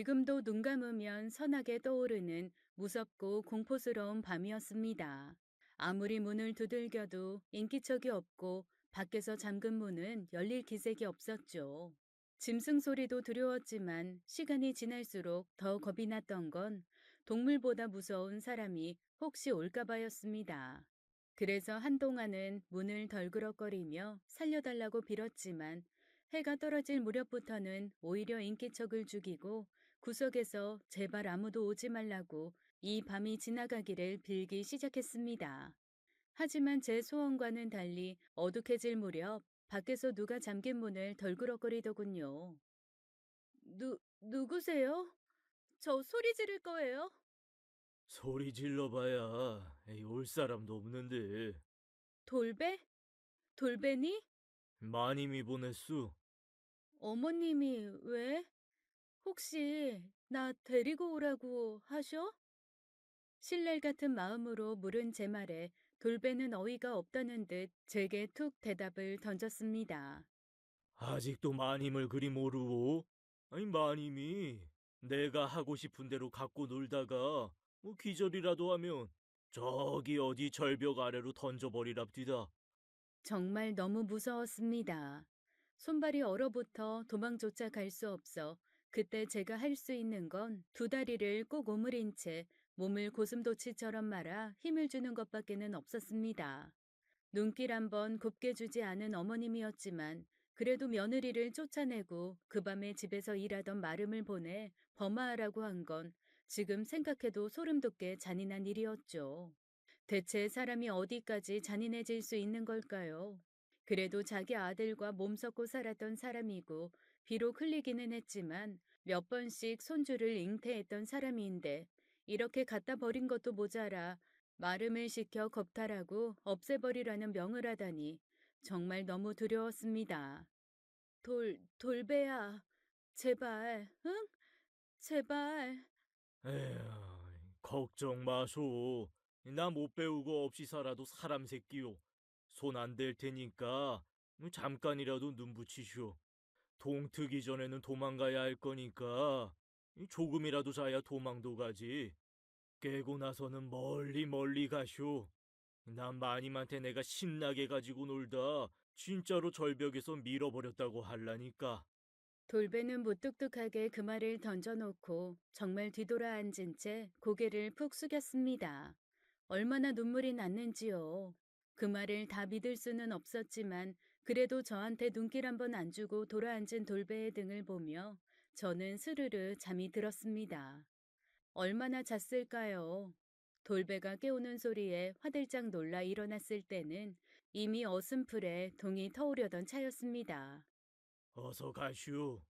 지금도 눈 감으면 선하게 떠오르는 무섭고 공포스러운 밤이었습니다. 아무리 문을 두들겨도 인기척이 없고 밖에서 잠근 문은 열릴 기색이 없었죠. 짐승 소리도 두려웠지만 시간이 지날수록 더 겁이 났던 건 동물보다 무서운 사람이 혹시 올까봐였습니다. 그래서 한동안은 문을 덜그럭거리며 살려달라고 빌었지만 해가 떨어질 무렵부터는 오히려 인기척을 죽이고 구석에서 제발 아무도 오지 말라고 이 밤이 지나가기를 빌기 시작했습니다. 하지만 제 소원과는 달리 어둑해질 무렵 밖에서 누가 잠긴 문을 덜그럭거리더군요. 누구세요? 저 소리 지를 거예요? 소리 질러봐야 에이, 올 사람도 없는데. 돌배? 돌배니? 마님이 보냈수. 어머님이 왜? 혹시 나 데리고 오라고 하셔? 신랄 같은 마음으로 물은 제 말에 돌배는 어이가 없다는 듯 제게 툭 대답을 던졌습니다. 아직도 마님을 그리 모르고? 아니 마님이 내가 하고 싶은 대로 갖고 놀다가 뭐 기절이라도 하면 저기 어디 절벽 아래로 던져버리랍디다. 정말 너무 무서웠습니다. 손발이 얼어붙어 도망조차 갈 수 없어 그때 제가 할 수 있는 건 두 다리를 꼭 오므린 채 몸을 고슴도치처럼 말아 힘을 주는 것밖에는 없었습니다. 눈길 한번 곱게 주지 않은 어머님이었지만 그래도 며느리를 쫓아내고 그 밤에 집에서 일하던 마름을 보내 범하하라고 한 건 지금 생각해도 소름 돋게 잔인한 일이었죠. 대체 사람이 어디까지 잔인해질 수 있는 걸까요? 그래도 자기 아들과 몸 섞고 살았던 사람이고 비록 흘리기는 했지만 몇 번씩 손주를 잉태했던 사람인데 이렇게 갖다 버린 것도 모자라 마름을 시켜 겁탈하고 없애버리라는 명을 하다니 정말 너무 두려웠습니다. 돌배야, 제발, 응? 제발. 에휴, 걱정 마소. 나 못 배우고 없이 살아도 사람 새끼요. 손 안 댈 테니까 잠깐이라도 눈 붙이쇼. 동 트기 전에는 도망가야 할 거니까 조금이라도 자야 도망도 가지. 깨고 나서는 멀리 멀리 가쇼. 난 마님한테 내가 신나게 가지고 놀다 진짜로 절벽에서 밀어버렸다고 할라니까. 돌배는 무뚝뚝하게 그 말을 던져놓고 정말 뒤돌아 앉은 채 고개를 푹 숙였습니다. 얼마나 눈물이 났는지요. 그 말을 다 믿을 수는 없었지만 그래도 저한테 눈길 한번 안 주고 돌아앉은 돌배의 등을 보며 저는 스르르 잠이 들었습니다. 얼마나 잤을까요? 돌배가 깨우는 소리에 화들짝 놀라 일어났을 때는 이미 어슴풀에 동이 터오려던 차였습니다. 어서 가슈.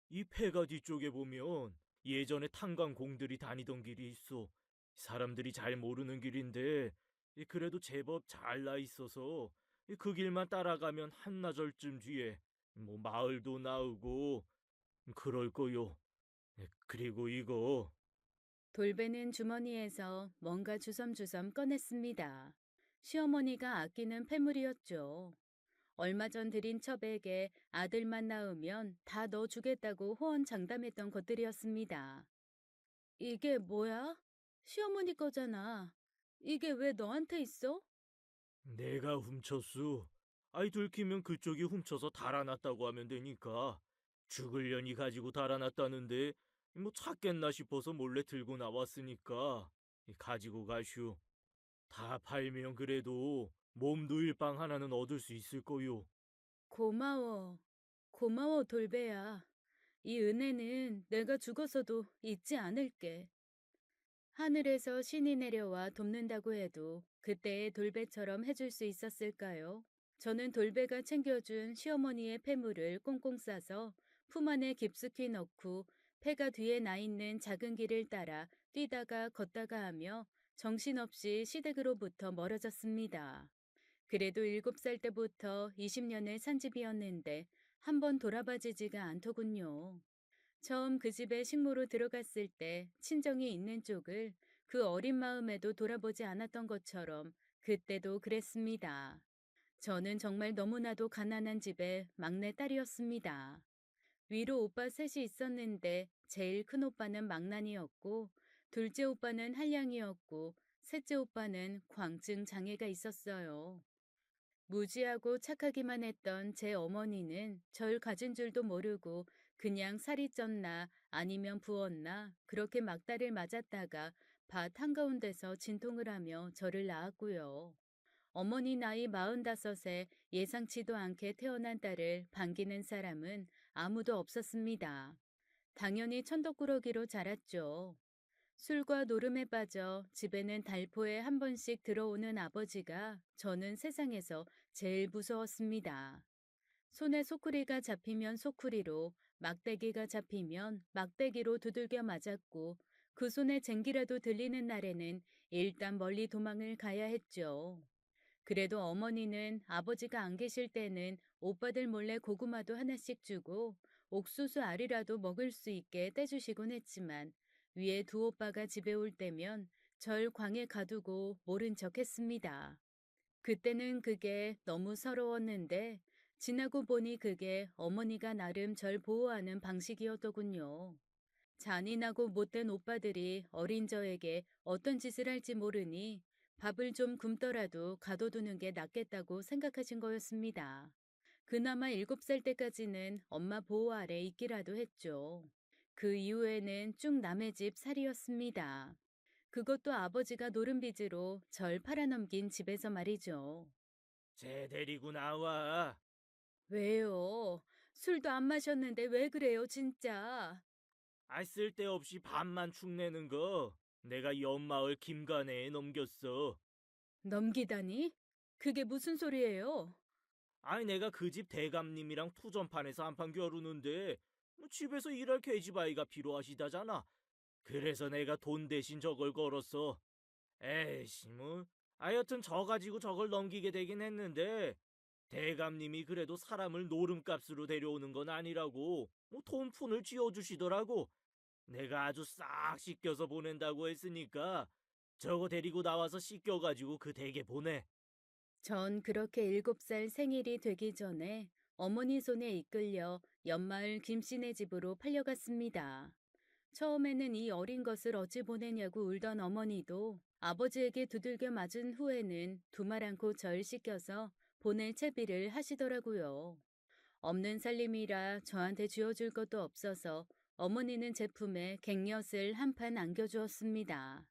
이 폐가 뒤쪽에 보면 예전에 탄광공들이 다니던 길이 있어. 사람들이 잘 모르는 길인데 그래도 제법 잘 나 있어서 그 길만 따라가면 한나절쯤 뒤에 뭐 마을도 나오고 그럴 거요. 그리고 이거 돌배는 주머니에서 뭔가 주섬주섬 꺼냈습니다. 시어머니가 아끼는 패물이었죠. 얼마 전 들인 첩에게 아들만 낳으면 다 넣어주겠다고 호언장담했던 것들이었습니다. 이게 뭐야? 시어머니 거잖아. 이게 왜 너한테 있어? 내가 훔쳤수. 아이 들키면 그쪽이 훔쳐서 달아났다고 하면 되니까. 죽을려니 가지고 달아났다는데 뭐 찾겠나 싶어서 몰래 들고 나왔으니까 가지고 가슈. 다 팔면 그래도 몸도 일방 하나는 얻을 수 있을 거요. 고마워. 고마워, 돌배야. 이 은혜는 내가 죽어서도 잊지 않을게. 하늘에서 신이 내려와 돕는다고 해도 그때의 돌배처럼 해줄 수 있었을까요? 저는 돌배가 챙겨준 시어머니의 폐물을 꽁꽁 싸서 품 안에 깊숙이 넣고 폐가 뒤에 나 있는 작은 길을 따라 뛰다가 걷다가 하며 정신없이 시댁으로부터 멀어졌습니다. 그래도 7살 때부터 20년을 산 집이었는데 한 번 돌아봐지지가 않더군요. 처음 그 집에 식모로 들어갔을 때 친정이 있는 쪽을 그 어린 마음에도 돌아보지 않았던 것처럼 그때도 그랬습니다. 저는 정말 너무나도 가난한 집의 막내 딸이었습니다. 위로 오빠 셋이 있었는데 제일 큰 오빠는 망나니였고 둘째 오빠는 한량이었고 셋째 오빠는 광증 장애가 있었어요. 무지하고 착하기만 했던 제 어머니는 절 가진 줄도 모르고 그냥 살이 쪘나 아니면 부었나 그렇게 막다를 맞았다가 밭 한가운데서 진통을 하며 저를 낳았고요. 어머니 나이 45에 예상치도 않게 태어난 딸을 반기는 사람은 아무도 없었습니다. 당연히 천덕꾸러기로 자랐죠. 술과 노름에 빠져 집에는 달포에 한 번씩 들어오는 아버지가 저는 세상에서 제일 무서웠습니다. 손에 소쿠리가 잡히면 소쿠리로, 막대기가 잡히면 막대기로 두들겨 맞았고 그 손에 쟁기라도 들리는 날에는 일단 멀리 도망을 가야 했죠. 그래도 어머니는 아버지가 안 계실 때는 오빠들 몰래 고구마도 하나씩 주고 옥수수 알이라도 먹을 수 있게 떼주시곤 했지만 위에 두 오빠가 집에 올 때면 절 광에 가두고 모른 척 했습니다. 그때는 그게 너무 서러웠는데 지나고 보니 그게 어머니가 나름 절 보호하는 방식이었더군요. 잔인하고 못된 오빠들이 어린 저에게 어떤 짓을 할지 모르니 밥을 좀 굶더라도 가둬두는 게 낫겠다고 생각하신 거였습니다. 그나마 7살 때까지는 엄마 보호 아래 있기라도 했죠. 그 이후에는 쭉 남의 집 살이었습니다. 그것도 아버지가 노름빚으로 절 팔아넘긴 집에서 말이죠. 쟤 데리고 나와. 왜요? 술도 안 마셨는데 왜 그래요, 진짜? 쓸데없이 밥만 축내는 거 내가 옆마을 김간애에 넘겼어. 넘기다니? 그게 무슨 소리예요? 내가 그 집 대감님이랑 투전판에서 한판 겨루는데 집에서 일할 계집아이가 필요하시다잖아. 그래서 내가 돈 대신 저걸 걸었어. 에이씨 여튼 저 가지고 저걸 넘기게 되긴 했는데 대감님이 그래도 사람을 노름값으로 데려오는 건 아니라고 돈푼을 쥐어주시더라고. 내가 아주 싹 씻겨서 보낸다고 했으니까 저거 데리고 나와서 씻겨가지고 그 댁에 보내. 전 그렇게 7살 생일이 되기 전에 어머니 손에 이끌려 옆마을 김씨네 집으로 팔려갔습니다. 처음에는 이 어린 것을 어찌 보내냐고 울던 어머니도 아버지에게 두들겨 맞은 후에는 두말 않고 절 씻겨서 보낼 채비를 하시더라고요. 없는 살림이라 저한테 쥐어줄 것도 없어서 어머니는 제품에 갱엿을 한 판 안겨주었습니다.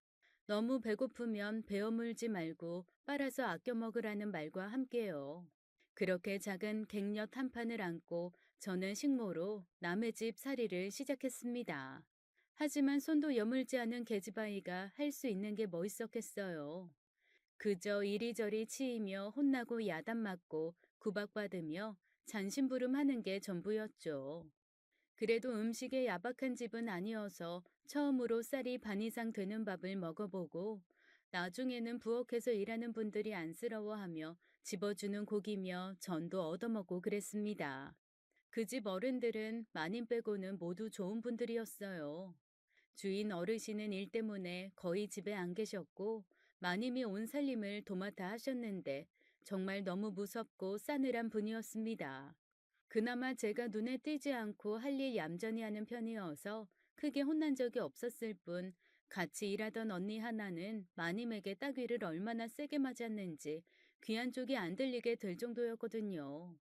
너무 배고프면 베어 물지 말고 빨아서 아껴 먹으라는 말과 함께요. 그렇게 작은 갱엿 한 판을 안고 저는 식모로 남의 집 살이를 시작했습니다. 하지만 손도 여물지 않은 계집아이가 할 수 있는 게 뭐 있었겠어요. 그저 이리저리 치이며 혼나고 야단맞고 구박받으며 잔심부름하는 게 전부였죠. 그래도 음식에 야박한 집은 아니어서 처음으로 쌀이 반 이상 되는 밥을 먹어보고 나중에는 부엌에서 일하는 분들이 안쓰러워하며 집어주는 고기며 전도 얻어먹고 그랬습니다. 그 집 어른들은 마님 빼고는 모두 좋은 분들이었어요. 주인 어르신은 일 때문에 거의 집에 안 계셨고 마님이 온 살림을 도맡아 하셨는데 정말 너무 무섭고 싸늘한 분이었습니다. 그나마 제가 눈에 띄지 않고 할 일 얌전히 하는 편이어서 크게 혼난 적이 없었을 뿐 같이 일하던 언니 하나는 마님에게 따귀를 얼마나 세게 맞았는지 귀한 쪽이 안 들리게 될 정도였거든요.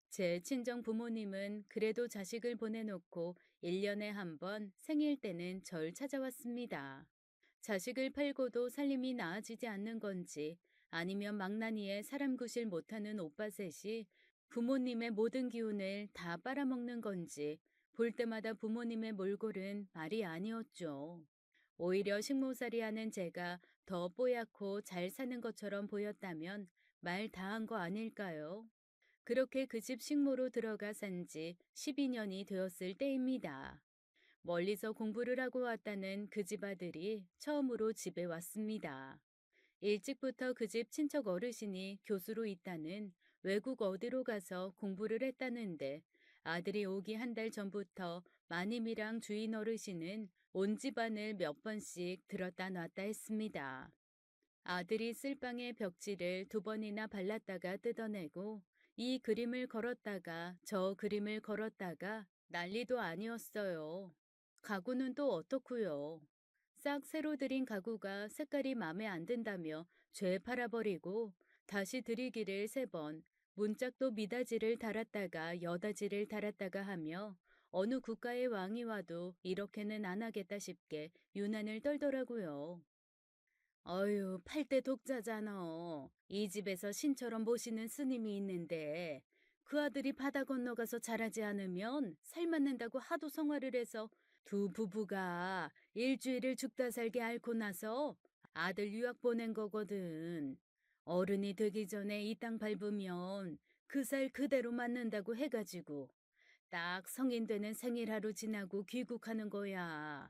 제 친정 부모님은 그래도 자식을 보내놓고 1년에 한 번 생일 때는 절 찾아왔습니다. 자식을 팔고도 살림이 나아지지 않는 건지 아니면 망나니에 사람 구실 못하는 오빠 셋이 부모님의 모든 기운을 다 빨아먹는 건지 볼 때마다 부모님의 몰골은 말이 아니었죠. 오히려 식모살이 하는 제가 더 뽀얗고 잘 사는 것처럼 보였다면 말 다 한 거 아닐까요? 그렇게 그 집 식모로 들어가 산 지 12년이 되었을 때입니다. 멀리서 공부를 하고 왔다는 그 집 아들이 처음으로 집에 왔습니다. 일찍부터 그 집 친척 어르신이 교수로 있다는 외국 어디로 가서 공부를 했다는데 아들이 오기 한 달 전부터 마님이랑 주인 어르신은 온 집안을 몇 번씩 들었다 놨다 했습니다. 아들이 쓸방에 벽지를 2번이나 발랐다가 뜯어내고 이 그림을 걸었다가 저 그림을 걸었다가 난리도 아니었어요. 가구는 또 어떻고요? 싹 새로 들인 가구가 색깔이 맘에 안 든다며 죄 팔아버리고 다시 들이기를 3번, 문짝도 미닫이를 달았다가 여닫이를 달았다가 하며 어느 국가의 왕이 와도 이렇게는 안 하겠다 싶게 유난을 떨더라고요. 어휴, 8대 독자잖아. 이 집에서 신처럼 모시는 스님이 있는데 그 아들이 바다 건너가서 자라지 않으면 살맞는다고 하도 성화를 해서 두 부부가 일주일을 죽다 살게 앓고 나서 아들 유학 보낸 거거든. 어른이 되기 전에 이 땅 밟으면 그 살 그대로 맞는다고 해가지고 딱 성인 되는 생일 하루 지나고 귀국하는 거야.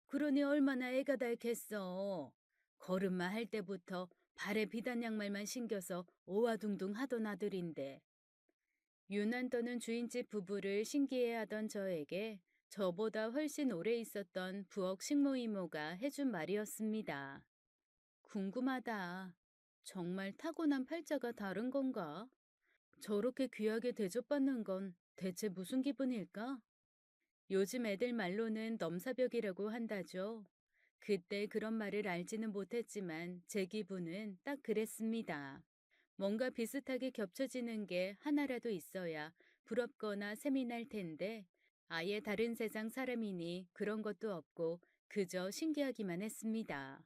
그러니 얼마나 애가 닳겠어. 걸음마 할 때부터 발에 비단 양말만 신겨서 오와둥둥 하던 아들인데 유난 떠는 주인집 부부를 신기해하던 저에게 저보다 훨씬 오래 있었던 부엌 식모 이모가 해준 말이었습니다. 궁금하다. 정말 타고난 팔자가 다른 건가? 저렇게 귀하게 대접받는 건 대체 무슨 기분일까? 요즘 애들 말로는 넘사벽이라고 한다죠. 그때 그런 말을 알지는 못했지만 제 기분은 딱 그랬습니다. 뭔가 비슷하게 겹쳐지는 게 하나라도 있어야 부럽거나 셈이 날 텐데 아예 다른 세상 사람이니 그런 것도 없고 그저 신기하기만 했습니다.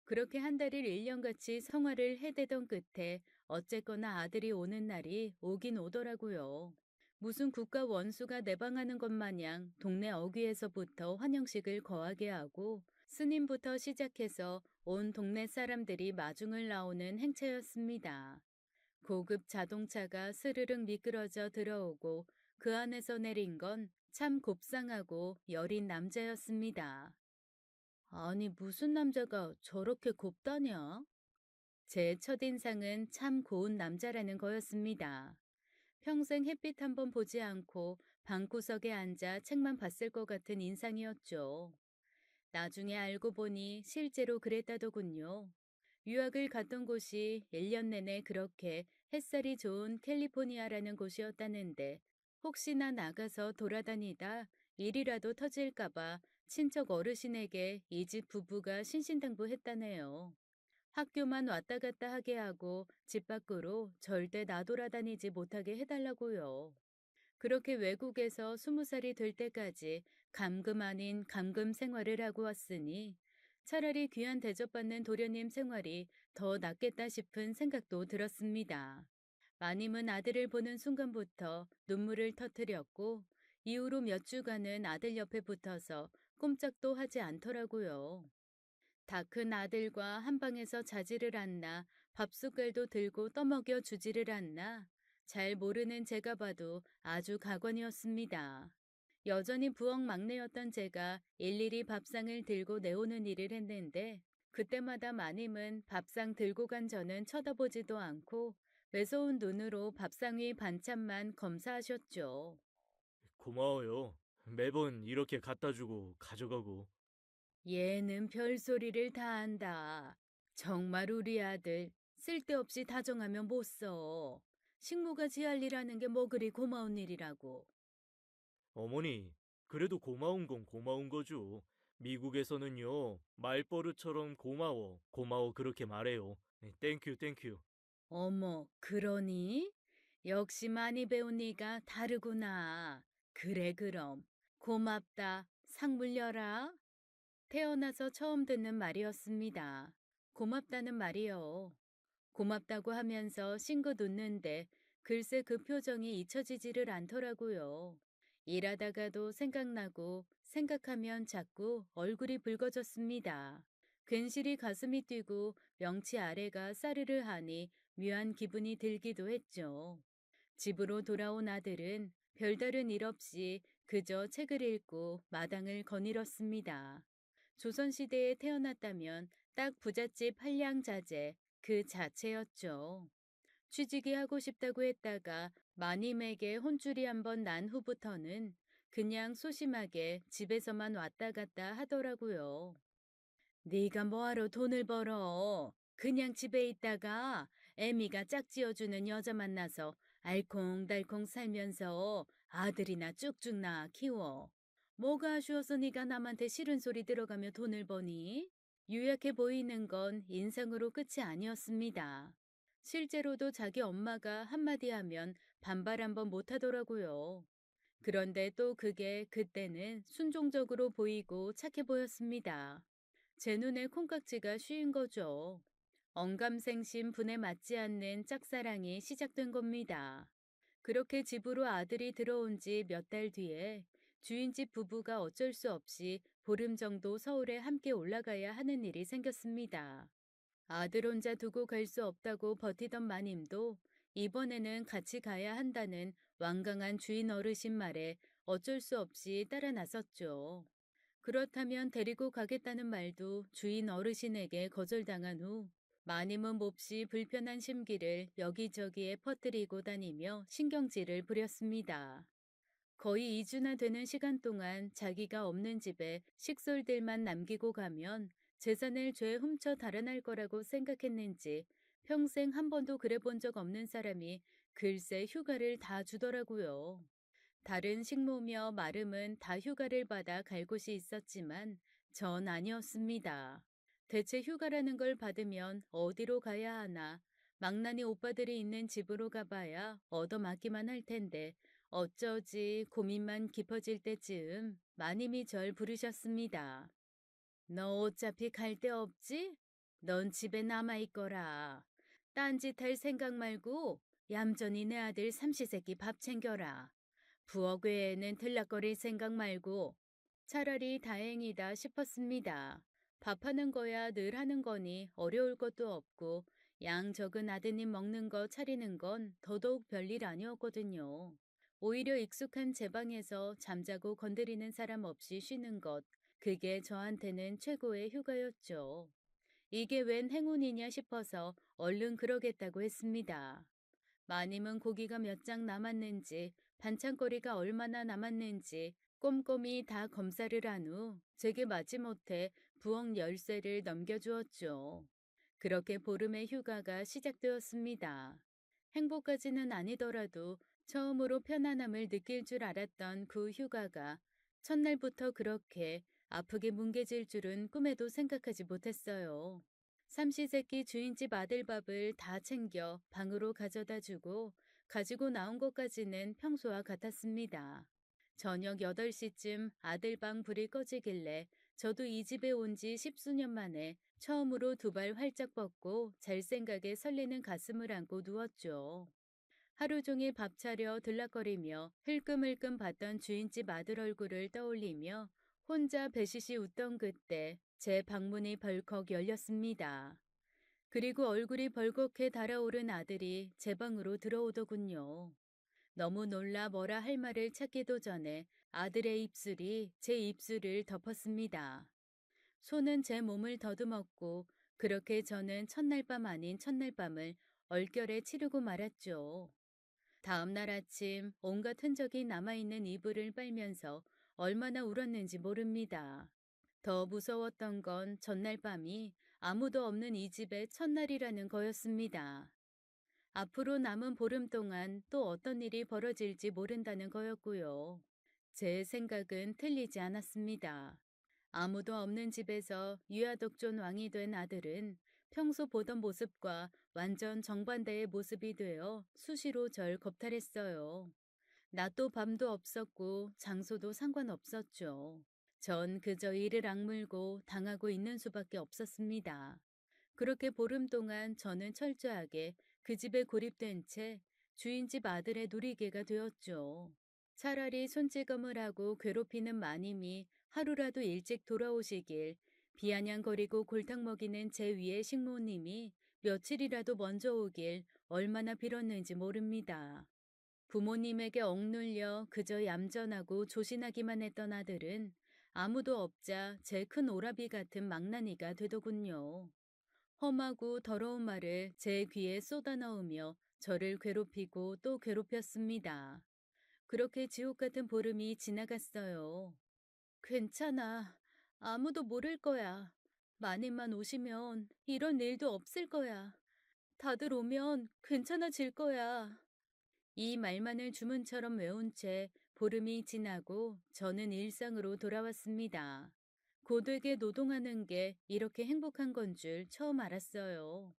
그렇게 한 달을 1년같이 성화를 해대던 끝에 어쨌거나 아들이 오는 날이 오긴 오더라고요. 무슨 국가 원수가 내방하는 것 마냥 동네 어귀에서부터 환영식을 거하게 하고 스님부터 시작해서 온 동네 사람들이 마중을 나오는 행차였습니다. 고급 자동차가 스르륵 미끄러져 들어오고 그 안에서 내린 건 참 곱상하고 여린 남자였습니다. 아니, 무슨 남자가 저렇게 곱다냐? 제 첫인상은 참 고운 남자라는 거였습니다. 평생 햇빛 한번 보지 않고 방구석에 앉아 책만 봤을 것 같은 인상이었죠. 나중에 알고 보니 실제로 그랬다더군요. 유학을 갔던 곳이 1년 내내 그렇게 햇살이 좋은 캘리포니아라는 곳이었다는데 혹시나 나가서 돌아다니다 일이라도 터질까봐 친척 어르신에게 이 집 부부가 신신당부했다네요. 학교만 왔다 갔다 하게 하고 집 밖으로 절대 나돌아다니지 못하게 해달라고요. 그렇게 외국에서 20살이 될 때까지 감금 아닌 감금 생활을 하고 왔으니 차라리 귀한 대접받는 도련님 생활이 더 낫겠다 싶은 생각도 들었습니다. 마님은 아들을 보는 순간부터 눈물을 터뜨렸고 이후로 몇 주간은 아들 옆에 붙어서 꼼짝도 하지 않더라고요. 다 큰 아들과 한 방에서 자지를 않나 밥숟갈도 들고 떠먹여 주지를 않나 잘 모르는 제가 봐도 아주 가관이었습니다. 여전히 부엌 막내였던 제가 일일이 밥상을 들고 내오는 일을 했는데 그때마다 마님은 밥상 들고 간 저는 쳐다보지도 않고 매서운 눈으로 밥상 위 반찬만 검사하셨죠. 고마워요. 매번 이렇게 갖다 주고 가져가고. 얘는 별소리를 다 한다. 정말 우리 아들 쓸데없이 다정하면 못 써. 식모가 지할 일하는 게 뭐 그리 고마운 일이라고. 어머니, 그래도 고마운 건 고마운 거죠. 미국에서는요, 말버릇처럼 고마워, 고마워 그렇게 말해요. 땡큐, 땡큐. 어머, 그러니? 역시 많이 배운 네가 다르구나. 그래, 그럼. 고맙다. 상 물려라. 태어나서 처음 듣는 말이었습니다. 고맙다는 말이요. 고맙다고 하면서 싱긋 웃는데 글쎄 그 표정이 잊혀지지를 않더라고요. 일하다가도 생각나고 생각하면 자꾸 얼굴이 붉어졌습니다. 괜시리 가슴이 뛰고 명치 아래가 싸르르 하니 묘한 기분이 들기도 했죠. 집으로 돌아온 아들은 별다른 일 없이 그저 책을 읽고 마당을 거닐었습니다. 조선시대에 태어났다면 딱 부잣집 한량자제 그 자체였죠. 취직이 하고 싶다고 했다가 마님에게 혼쭐이 한번 난 후부터는 그냥 소심하게 집에서만 왔다 갔다 하더라고요. 네가 뭐하러 돈을 벌어? 그냥 집에 있다가 애미가 짝지어주는 여자 만나서 알콩달콩 살면서 아들이나 쭉쭉 낳아 키워. 뭐가 아쉬워서 네가 남한테 싫은 소리 들어가며 돈을 버니? 유약해 보이는 건 인상으로 끝이 아니었습니다. 실제로도 자기 엄마가 한마디 하면 반발 한번 못하더라고요. 그런데 또 그게 그때는 순종적으로 보이고 착해 보였습니다. 제 눈에 콩깍지가 씌인 거죠. 언감생심 분에 맞지 않는 짝사랑이 시작된 겁니다. 그렇게 집으로 아들이 들어온 지 몇 달 뒤에 주인집 부부가 어쩔 수 없이 보름 정도 서울에 함께 올라가야 하는 일이 생겼습니다. 아들 혼자 두고 갈 수 없다고 버티던 마님도 이번에는 같이 가야 한다는 완강한 주인 어르신 말에 어쩔 수 없이 따라 나섰죠. 그렇다면 데리고 가겠다는 말도 주인 어르신에게 거절당한 후 마님은 몹시 불편한 심기를 여기저기에 퍼뜨리고 다니며 신경질을 부렸습니다. 거의 2주나 되는 시간 동안 자기가 없는 집에 식솔들만 남기고 가면 재산을 죄 훔쳐 달아날 거라고 생각했는지 평생 한 번도 그래 본 적 없는 사람이 글쎄 휴가를 다 주더라고요. 다른 식모며 마름은 다 휴가를 받아 갈 곳이 있었지만 전 아니었습니다. 대체 휴가라는 걸 받으면 어디로 가야 하나? 망나니 오빠들이 있는 집으로 가봐야 얻어맞기만 할 텐데 어쩌지 고민만 깊어질 때쯤 마님이 절 부르셨습니다. 너 어차피 갈 데 없지? 넌 집에 남아있거라. 딴짓 할 생각 말고 얌전히 내 아들 삼시세끼 밥 챙겨라. 부엌 외에는 들락거릴 생각 말고 차라리 다행이다 싶었습니다. 밥하는 거야 늘 하는 거니 어려울 것도 없고 양 적은 아드님 먹는 거 차리는 건 더더욱 별일 아니었거든요. 오히려 익숙한 제 방에서 잠자고 건드리는 사람 없이 쉬는 것, 그게 저한테는 최고의 휴가였죠. 이게 웬 행운이냐 싶어서 얼른 그러겠다고 했습니다. 마님은 고기가 몇 장 남았는지, 반찬거리가 얼마나 남았는지 꼼꼼히 다 검사를 한 후 제게 마지못해 부엌 열쇠를 넘겨주었죠. 그렇게 보름의 휴가가 시작되었습니다. 행복까지는 아니더라도 처음으로 편안함을 느낄 줄 알았던 그 휴가가 첫날부터 그렇게 아프게 뭉개질 줄은 꿈에도 생각하지 못했어요. 삼시세끼 주인집 아들 밥을 다 챙겨 방으로 가져다 주고 가지고 나온 것까지는 평소와 같았습니다. 저녁 8시쯤 아들 방 불이 꺼지길래 저도 이 집에 온 지 십수년 만에 처음으로 두 발 활짝 뻗고 잘 생각에 설레는 가슴을 안고 누웠죠. 하루 종일 밥 차려 들락거리며 흘끔흘끔 봤던 주인집 아들 얼굴을 떠올리며 혼자 배시시 웃던 그때 제 방문이 벌컥 열렸습니다. 그리고 얼굴이 벌겋게 달아오른 아들이 제 방으로 들어오더군요. 너무 놀라 뭐라 할 말을 찾기도 전에 아들의 입술이 제 입술을 덮었습니다. 손은 제 몸을 더듬었고 그렇게 저는 첫날 밤 아닌 첫날 밤을 얼결에 치르고 말았죠. 다음 날 아침 온갖 흔적이 남아있는 이불을 빨면서 얼마나 울었는지 모릅니다. 더 무서웠던 건 전날 밤이 아무도 없는 이 집의 첫날이라는 거였습니다. 앞으로 남은 보름 동안 또 어떤 일이 벌어질지 모른다는 거였고요. 제 생각은 틀리지 않았습니다. 아무도 없는 집에서 유아독존 왕이 된 아들은 평소 보던 모습과 완전 정반대의 모습이 되어 수시로 절 겁탈했어요. 낮도 밤도 없었고 장소도 상관없었죠. 전 그저 이를 악물고 당하고 있는 수밖에 없었습니다. 그렇게 보름 동안 저는 철저하게 그 집에 고립된 채 주인집 아들의 누리개가 되었죠. 차라리 손찌검을 하고 괴롭히는 마님이 하루라도 일찍 돌아오시길 비아냥거리고 골탕 먹이는 제 위의 식모님이 며칠이라도 먼저 오길 얼마나 빌었는지 모릅니다. 부모님에게 억눌려 그저 얌전하고 조신하기만 했던 아들은 아무도 없자 제 큰 오라비 같은 망나니가 되더군요. 험하고 더러운 말을 제 귀에 쏟아 넣으며 저를 괴롭히고 또 괴롭혔습니다. 그렇게 지옥 같은 보름이 지나갔어요. 괜찮아. 아무도 모를 거야. 마님만 오시면 이런 일도 없을 거야. 다들 오면 괜찮아질 거야. 이 말만을 주문처럼 외운 채 보름이 지나고 저는 일상으로 돌아왔습니다. 고되게 노동하는 게 이렇게 행복한 건 줄 처음 알았어요.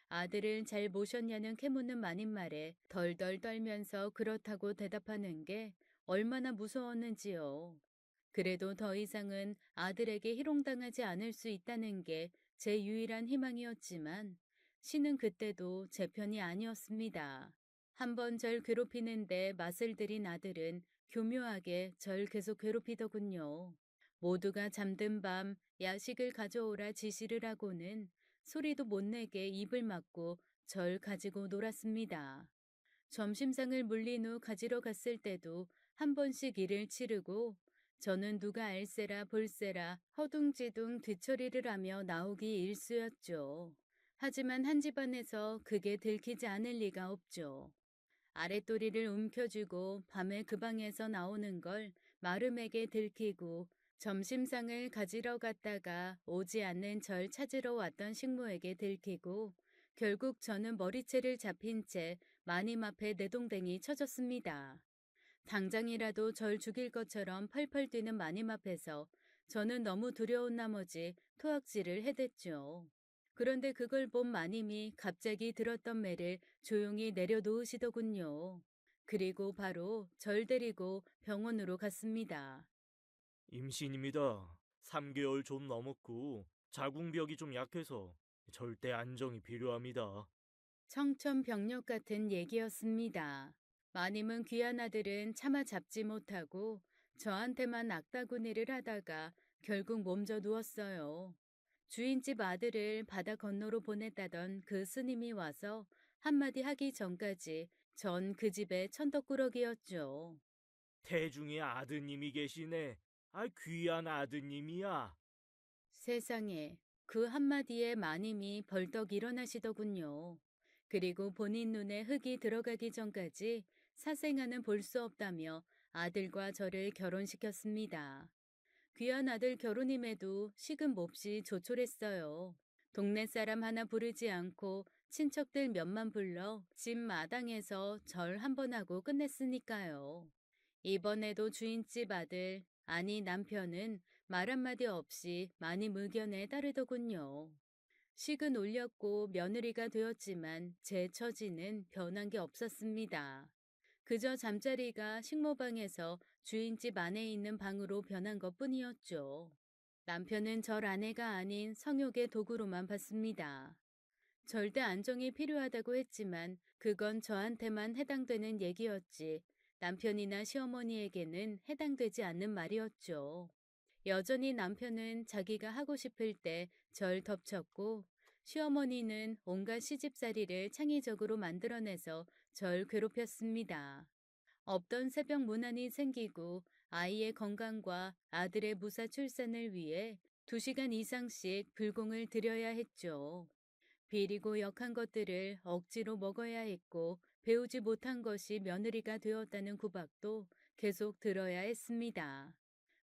아들을 잘 모셨냐는 캐묻는 마님말에 덜덜 떨면서 그렇다고 대답하는 게 얼마나 무서웠는지요. 그래도 더 이상은 아들에게 희롱당하지 않을 수 있다는 게 제 유일한 희망이었지만 신은 그때도 제 편이 아니었습니다. 한 번 절 괴롭히는데 맛을 들인 아들은 교묘하게 절 계속 괴롭히더군요. 모두가 잠든 밤 야식을 가져오라 지시를 하고는 소리도 못 내게 입을 막고 절 가지고 놀았습니다. 점심상을 물린 후 가지러 갔을 때도 한 번씩 일을 치르고 저는 누가 알세라 볼세라 허둥지둥 뒤처리를 하며 나오기 일쑤였죠. 하지만 한 집안에서 그게 들키지 않을 리가 없죠. 아랫도리를 움켜쥐고 밤에 그 방에서 나오는 걸 마름에게 들키고 점심상을 가지러 갔다가 오지 않는 절 찾으러 왔던 식모에게 들키고 결국 저는 머리채를 잡힌 채 마님 앞에 내동댕이 쳐졌습니다. 당장이라도 절 죽일 것처럼 펄펄 뛰는 마님 앞에서 저는 너무 두려운 나머지 토악질을 해댔죠. 그런데 그걸 본 마님이 갑자기 들었던 매를 조용히 내려놓으시더군요. 그리고 바로 절 데리고 병원으로 갔습니다. 임신입니다. 3개월 좀 넘었고 자궁벽이 좀 약해서 절대 안정이 필요합니다. 청천벽력 같은 얘기였습니다. 마님은 귀한 아들은 차마 잡지 못하고 저한테만 악다구니를 하다가 결국 몸져 누웠어요. 주인집 아들을 바다 건너로 보냈다던 그 스님이 와서 한마디 하기 전까지 전 그 집의 천덕꾸러기였죠. 태중에 아드님이 계시네. 아, 귀한 아드님이야. 세상에 그 한마디에 마님이 벌떡 일어나시더군요. 그리고 본인 눈에 흙이 들어가기 전까지 사생아는 볼 수 없다며 아들과 저를 결혼시켰습니다. 귀한 아들 결혼임에도 식은 몹시 조촐했어요. 동네 사람 하나 부르지 않고 친척들 몇만 불러 집 마당에서 절 한 번 하고 끝냈으니까요. 이번에도 주인집 아들, 아니 남편은 말 한마디 없이 마님 의견에 따르더군요. 식은 올렸고 며느리가 되었지만 제 처지는 변한 게 없었습니다. 그저 잠자리가 식모방에서 주인집 안에 있는 방으로 변한 것 뿐이었죠. 남편은 절 아내가 아닌 성욕의 도구로만 봤습니다. 절대 안정이 필요하다고 했지만 그건 저한테만 해당되는 얘기였지 남편이나 시어머니에게는 해당되지 않는 말이었죠. 여전히 남편은 자기가 하고 싶을 때 절 덮쳤고 시어머니는 온갖 시집살이를 창의적으로 만들어내서 절 괴롭혔습니다. 없던 새벽 문안이 생기고 아이의 건강과 아들의 무사 출산을 위해 2시간 이상씩 불공을 들여야 했죠. 비리고 역한 것들을 억지로 먹어야 했고 배우지 못한 것이 며느리가 되었다는 구박도 계속 들어야 했습니다.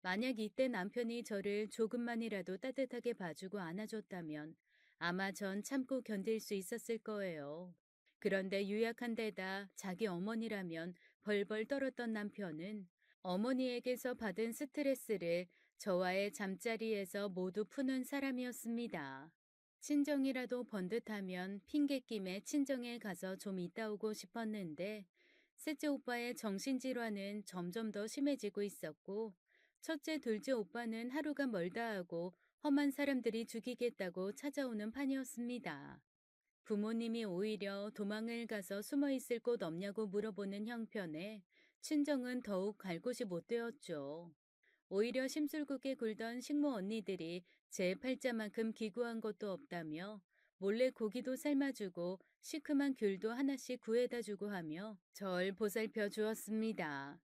만약 이때 남편이 저를 조금만이라도 따뜻하게 봐주고 안아줬다면 아마 전 참고 견딜 수 있었을 거예요. 그런데 유약한 데다 자기 어머니라면 벌벌 떨었던 남편은 어머니에게서 받은 스트레스를 저와의 잠자리에서 모두 푸는 사람이었습니다. 친정이라도 번듯하면 핑계김에 친정에 가서 좀 있다 오고 싶었는데 셋째 오빠의 정신질환은 점점 더 심해지고 있었고 첫째, 둘째 오빠는 하루가 멀다 하고 험한 사람들이 죽이겠다고 찾아오는 판이었습니다. 부모님이 오히려 도망을 가서 숨어 있을 곳 없냐고 물어보는 형편에 친정은 더욱 갈 곳이 못 되었죠. 오히려 심술궂게 굴던 식모 언니들이 제 팔자만큼 기구한 것도 없다며 몰래 고기도 삶아주고 시큼한 귤도 하나씩 구해다 주고 하며 절 보살펴 주었습니다.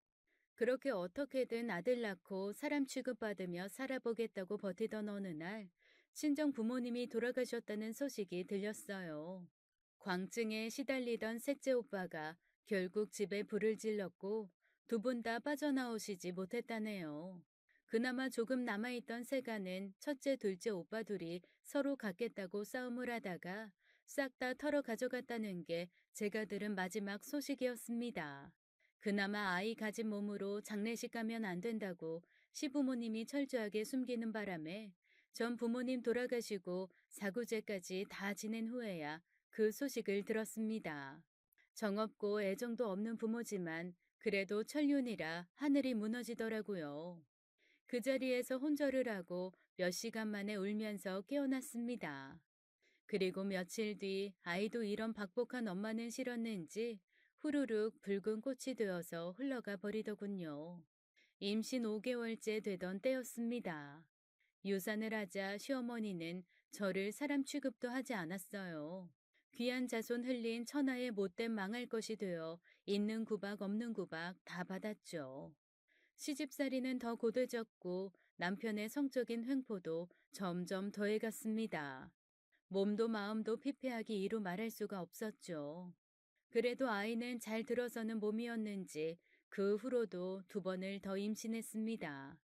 그렇게 어떻게든 아들 낳고 사람 취급받으며 살아보겠다고 버티던 어느 날 친정 부모님이 돌아가셨다는 소식이 들렸어요. 광증에 시달리던 셋째 오빠가 결국 집에 불을 질렀고 2분 다 빠져나오시지 못했다네요. 그나마 조금 남아있던 세가는 첫째, 둘째 오빠 둘이 서로 갖겠다고 싸움을 하다가 싹 다 털어 가져갔다는 게 제가 들은 마지막 소식이었습니다. 그나마 아이 가진 몸으로 장례식 가면 안 된다고 시부모님이 철저하게 숨기는 바람에 전 부모님 돌아가시고 사구제까지 다 지낸 후에야 그 소식을 들었습니다. 정없고 애정도 없는 부모지만 그래도 천륜이라 하늘이 무너지더라고요. 그 자리에서 혼절을 하고 몇 시간 만에 울면서 깨어났습니다. 그리고 며칠 뒤 아이도 이런 박복한 엄마는 싫었는지 후루룩 붉은 꽃이 되어서 흘러가 버리더군요. 임신 5개월째 되던 때였습니다. 유산을 하자 시어머니는 저를 사람 취급도 하지 않았어요. 귀한 자손 흘린 천하의 못된 망할 것이 되어 있는 구박 없는 구박 다 받았죠. 시집살이는 더 고되졌고 남편의 성적인 횡포도 점점 더해갔습니다. 몸도 마음도 피폐하기 이루 말할 수가 없었죠. 그래도 아이는 잘 들어서는 몸이었는지 그 후로도 2번을 더 임신했습니다.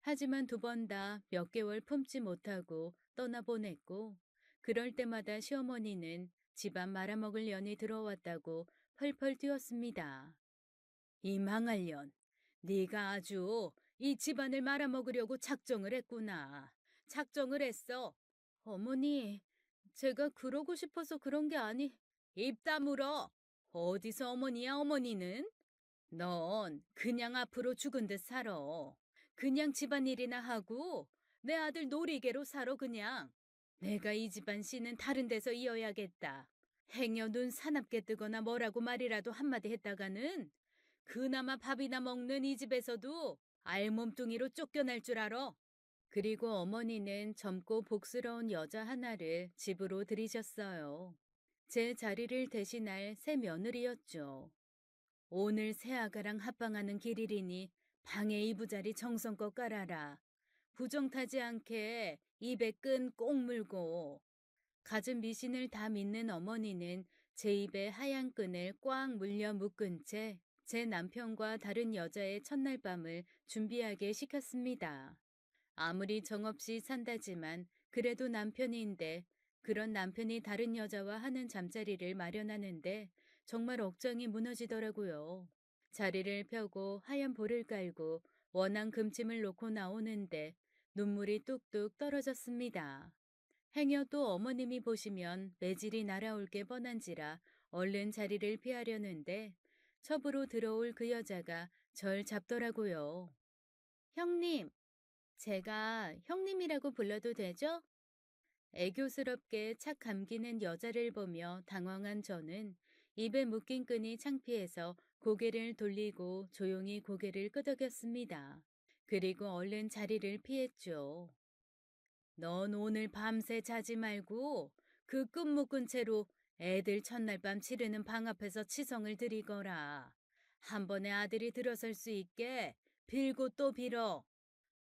하지만 2번 다 몇 개월 품지 못하고 떠나보냈고 그럴 때마다 시어머니는 집안 말아먹을 년이 들어왔다고 펄펄 뛰었습니다. 이 망할 년, 네가 아주 이 집안을 말아먹으려고 작정을 했구나. 작정을 했어. 어머니, 제가 그러고 싶어서 그런 게 아니. 입 다물어. 어디서 어머니야, 어머니는? 넌 그냥 앞으로 죽은 듯 살아. 그냥 집안일이나 하고 내 아들 놀이개로 살아 그냥. 내가 이 집안 씨는 다른 데서 이어야겠다. 행여 눈 사납게 뜨거나 뭐라고 말이라도 한마디 했다가는 그나마 밥이나 먹는 이 집에서도 알몸뚱이로 쫓겨날 줄 알아. 그리고 어머니는 젊고 복스러운 여자 하나를 집으로 들이셨어요. 제 자리를 대신할 새 며느리였죠. 오늘 새아가랑 합방하는 길이리니 방에 이부자리 정성껏 깔아라. 부정타지 않게 입에 끈 꼭 물고. 갖은 미신을 다 믿는 어머니는 제 입에 하얀 끈을 꽉 물려 묶은 채 제 남편과 다른 여자의 첫날 밤을 준비하게 시켰습니다. 아무리 정없이 산다지만 그래도 남편인데 그런 남편이 다른 여자와 하는 잠자리를 마련하는데 정말 억장이 무너지더라고요. 자리를 펴고 하얀 볼을 깔고 원한 금침을 놓고 나오는데 눈물이 뚝뚝 떨어졌습니다. 행여 또 어머님이 보시면 매질이 날아올 게 뻔한지라 얼른 자리를 피하려는데 첩으로 들어올 그 여자가 절 잡더라고요. 형님, 제가 형님이라고 불러도 되죠? 애교스럽게 착 감기는 여자를 보며 당황한 저는 입에 묶인 끈이 창피해서 고개를 돌리고 조용히 고개를 끄덕였습니다. 그리고 얼른 자리를 피했죠. 넌 오늘 밤새 자지 말고 그 끈 묶은 채로 애들 첫날 밤 치르는 방 앞에서 치성을 드리거라. 한 번에 아들이 들어설 수 있게 빌고 또 빌어.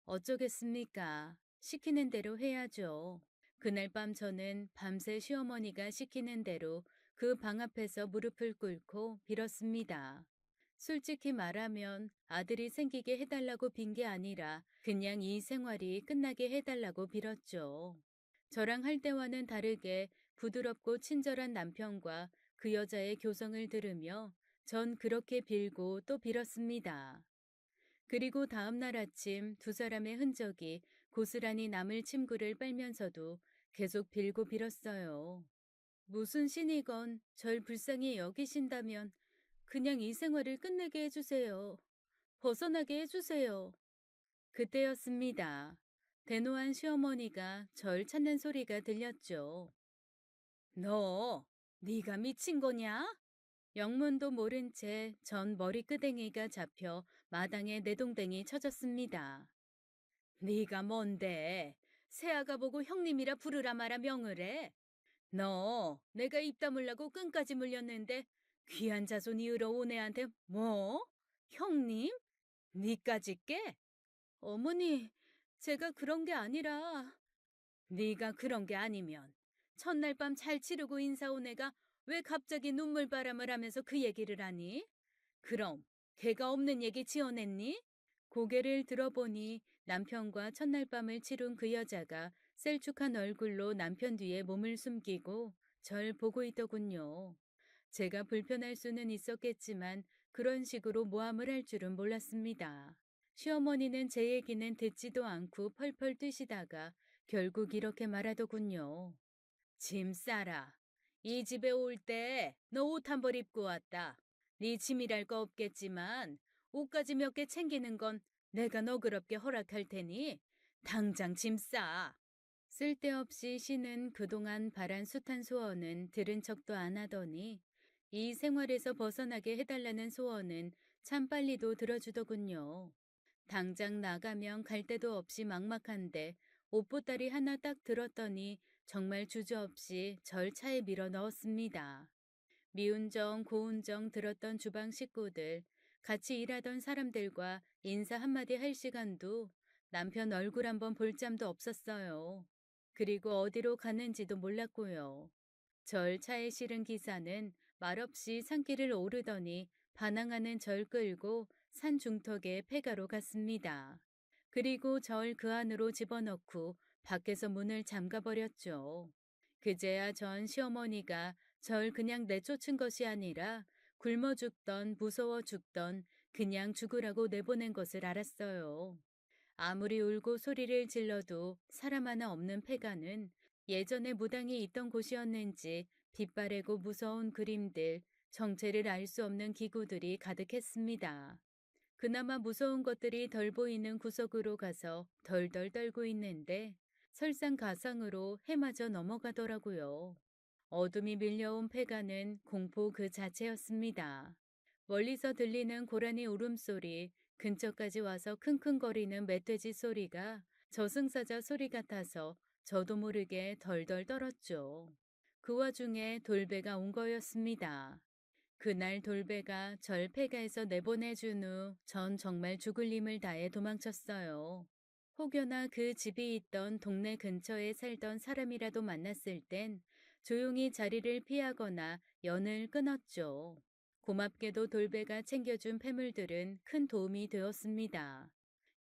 어쩌겠습니까? 시키는 대로 해야죠. 그날 밤 저는 밤새 시어머니가 시키는 대로 그 방 앞에서 무릎을 꿇고 빌었습니다. 솔직히 말하면 아들이 생기게 해달라고 빈 게 아니라 그냥 이 생활이 끝나게 해달라고 빌었죠. 저랑 할 때와는 다르게 부드럽고 친절한 남편과 그 여자의 교성을 들으며 전 그렇게 빌고 또 빌었습니다. 그리고 다음 날 아침 2사람의 흔적이 고스란히 남을 침구를 빨면서도 계속 빌고 빌었어요. 무슨 신이건 절 불쌍히 여기신다면 그냥 이 생활을 끝내게 해주세요. 벗어나게 해주세요. 그때였습니다. 대노한 시어머니가 절 찾는 소리가 들렸죠. 너, 네가 미친 거냐? 영문도 모른 채 전 머리끄댕이가 잡혀 마당에 내동댕이 쳐졌습니다. 네가 뭔데? 새아가 보고 형님이라 부르라 마라 명을 해. 너 내가 입 다물라고 끈까지 물렸는데 귀한 자손 이으러 온 애한테 뭐? 형님? 니까지 깨? 어머니, 제가 그런 게 아니라. 네가 그런 게 아니면 첫날 밤 잘 치르고 인사 온 애가 왜 갑자기 눈물바람을 하면서 그 얘기를 하니? 그럼 걔가 없는 얘기 지어냈니? 고개를 들어보니 남편과 첫날 밤을 치룬 그 여자가 셀쭉한 얼굴로 남편 뒤에 몸을 숨기고 절 보고 있더군요. 제가 불편할 수는 있었겠지만 그런 식으로 모함을 할 줄은 몰랐습니다. 시어머니는 제 얘기는 듣지도 않고 펄펄 뛰시다가 결국 이렇게 말하더군요. 짐 싸라. 이 집에 올 때 너 옷 한 벌 입고 왔다. 네 짐이랄 거 없겠지만 옷까지 몇 개 챙기는 건 내가 너그럽게 허락할 테니 당장 짐 싸. 쓸데없이 쉬는 그동안 바란 숱한 소원은 들은 척도 안 하더니 이 생활에서 벗어나게 해달라는 소원은 참 빨리도 들어주더군요. 당장 나가면 갈 데도 없이 막막한데 옷보따리 하나 딱 들었더니 정말 주저없이 절 차에 밀어 넣었습니다. 미운정 고운정 들었던 주방 식구들, 같이 일하던 사람들과 인사 한마디 할 시간도 남편 얼굴 한번 볼 잠도 없었어요. 그리고 어디로 가는지도 몰랐고요. 절 차에 실은 기사는 말없이 산길을 오르더니 반항하는 절 끌고 산 중턱에 폐가로 갔습니다. 그리고 절 그 안으로 집어넣고 밖에서 문을 잠가버렸죠. 그제야 전 시어머니가 절 그냥 내쫓은 것이 아니라 굶어 죽던 무서워 죽던 그냥 죽으라고 내보낸 것을 알았어요. 아무리 울고 소리를 질러도 사람 하나 없는 폐가는 예전에 무당이 있던 곳이었는지 빛바래고 무서운 그림들, 정체를 알 수 없는 기구들이 가득했습니다. 그나마 무서운 것들이 덜 보이는 구석으로 가서 덜덜 떨고 있는데 설상가상으로 해마저 넘어가더라고요. 어둠이 밀려온 폐가는 공포 그 자체였습니다. 멀리서 들리는 고라니 울음소리, 근처까지 와서 킁킁거리는 멧돼지 소리가 저승사자 소리 같아서 저도 모르게 덜덜 떨었죠. 그 와중에 돌배가 온 거였습니다. 그날 돌배가 절 폐가에서 내보내준 후 전 정말 죽을 힘을 다해 도망쳤어요. 혹여나 그 집이 있던 동네 근처에 살던 사람이라도 만났을 땐 조용히 자리를 피하거나 연을 끊었죠. 고맙게도 돌배가 챙겨준 폐물들은 큰 도움이 되었습니다.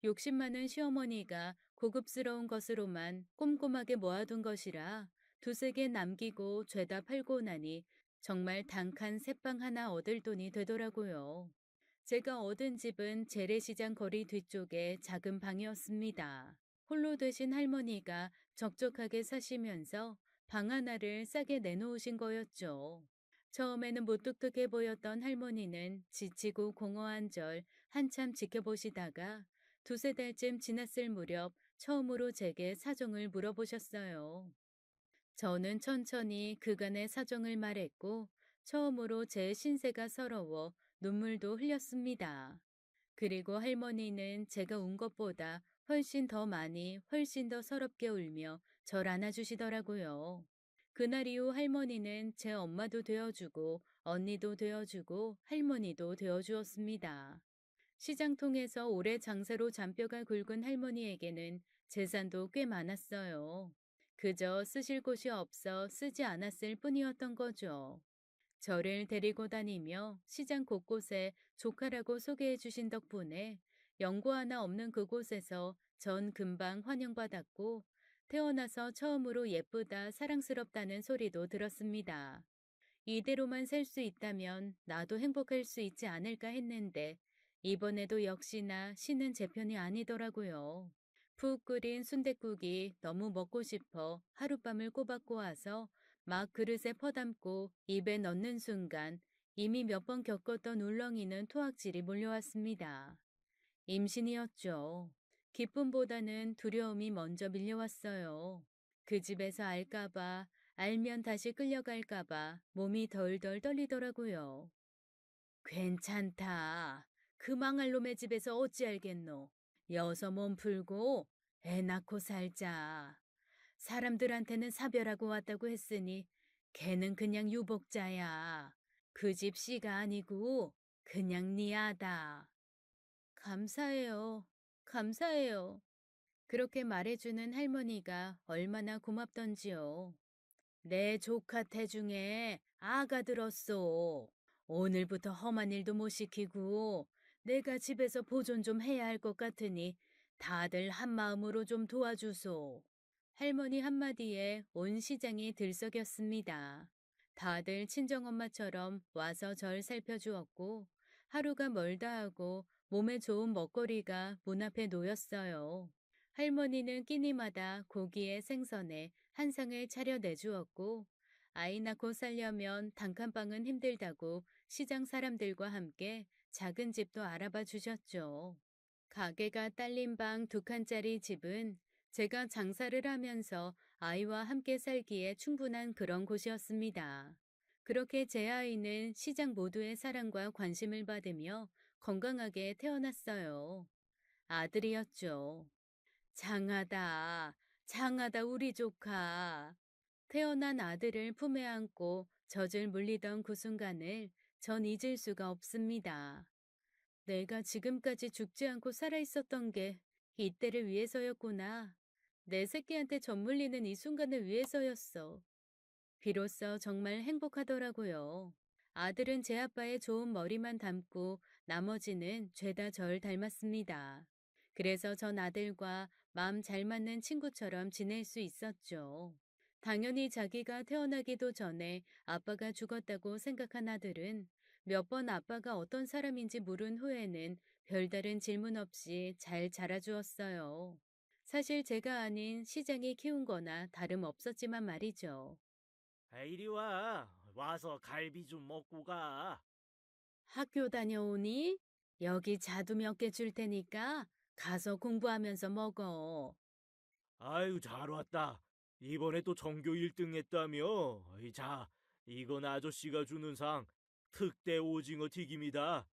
욕심 많은 시어머니가 고급스러운 것으로만 꼼꼼하게 모아둔 것이라 두세 개 남기고 죄다 팔고 나니 정말 단칸 새빵 하나 얻을 돈이 되더라고요. 제가 얻은 집은 재래시장 거리 뒤쪽에 작은 방이었습니다. 홀로 되신 할머니가 적적하게 사시면서 방 하나를 싸게 내놓으신 거였죠. 처음에는 무뚝뚝해 보였던 할머니는 지치고 공허한 절 한참 지켜보시다가 두세 달쯤 지났을 무렵 처음으로 제게 사정을 물어보셨어요. 저는 천천히 그간의 사정을 말했고 처음으로 제 신세가 서러워 눈물도 흘렸습니다. 그리고 할머니는 제가 운 것보다 훨씬 더 많이 훨씬 더 서럽게 울며 절 안아주시더라고요. 그날 이후 할머니는 제 엄마도 되어주고 언니도 되어주고 할머니도 되어주었습니다. 시장 통해서 오래 장사로 잔뼈가 굵은 할머니에게는 재산도 꽤 많았어요. 그저 쓰실 곳이 없어 쓰지 않았을 뿐이었던 거죠. 저를 데리고 다니며 시장 곳곳에 조카라고 소개해 주신 덕분에 연고 하나 없는 그곳에서 전 금방 환영받았고 태어나서 처음으로 예쁘다, 사랑스럽다는 소리도 들었습니다. 이대로만 살 수 있다면 나도 행복할 수 있지 않을까 했는데 이번에도 역시나 신은 제 편이 아니더라고요. 푹 끓인 순댓국이 너무 먹고 싶어 하룻밤을 꼬박고 와서 막 그릇에 퍼담고 입에 넣는 순간 이미 몇 번 겪었던 울렁이는 토악질이 몰려왔습니다. 임신이었죠. 기쁨보다는 두려움이 먼저 밀려왔어요. 그 집에서 알까봐, 알면 다시 끌려갈까봐 몸이 덜덜 떨리더라고요. 괜찮다. 그 망할 놈의 집에서 어찌 알겠노. 여서 몸 풀고 애 낳고 살자. 사람들한테는 사별하고 왔다고 했으니 걔는 그냥 유복자야. 그 집 씨가 아니고 그냥 네 아다. 감사해요. 감사해요. 그렇게 말해주는 할머니가 얼마나 고맙던지요. 내 조카 태중에 아가 들었소. 오늘부터 험한 일도 못 시키고 내가 집에서 보존 좀 해야 할 것 같으니 다들 한 마음으로 좀 도와주소. 할머니 한마디에 온 시장이 들썩였습니다. 다들 친정엄마처럼 와서 절 살펴주었고, 하루가 멀다 하고 몸에 좋은 먹거리가 문 앞에 놓였어요. 할머니는 끼니마다 고기에 생선에 한 상을 차려 내주었고, 아이 낳고 살려면 단칸방은 힘들다고 시장 사람들과 함께 작은 집도 알아봐 주셨죠. 가게가 딸린 방 두 칸짜리 집은 제가 장사를 하면서 아이와 함께 살기에 충분한 그런 곳이었습니다. 그렇게 제 아이는 시장 모두의 사랑과 관심을 받으며 건강하게 태어났어요. 아들이었죠. 장하다, 장하다, 우리 조카. 태어난 아들을 품에 안고 젖을 물리던 그 순간을 전 잊을 수가 없습니다. 내가 지금까지 죽지 않고 살아있었던 게 이때를 위해서였구나. 내 새끼한테 젖 물리는 이 순간을 위해서였어. 비로소 정말 행복하더라고요. 아들은 제 아빠의 좋은 머리만 닮고 나머지는 죄다 절 닮았습니다. 그래서 전 아들과 마음 잘 맞는 친구처럼 지낼 수 있었죠. 당연히 자기가 태어나기도 전에 아빠가 죽었다고 생각한 아들은 몇 번 아빠가 어떤 사람인지 물은 후에는 별다른 질문 없이 잘 자라주었어요. 사실 제가 아닌 시장이 키운 거나 다름없었지만 말이죠. 아, 이리 와. 와서 갈비 좀 먹고 가. 학교 다녀오니? 여기 자두 몇 개 줄 테니까 가서 공부하면서 먹어. 아유, 잘 왔다. 이번에 또 전교 1등 했다며. 자, 이건 아저씨가 주는 상. 특대 오징어 튀김이다.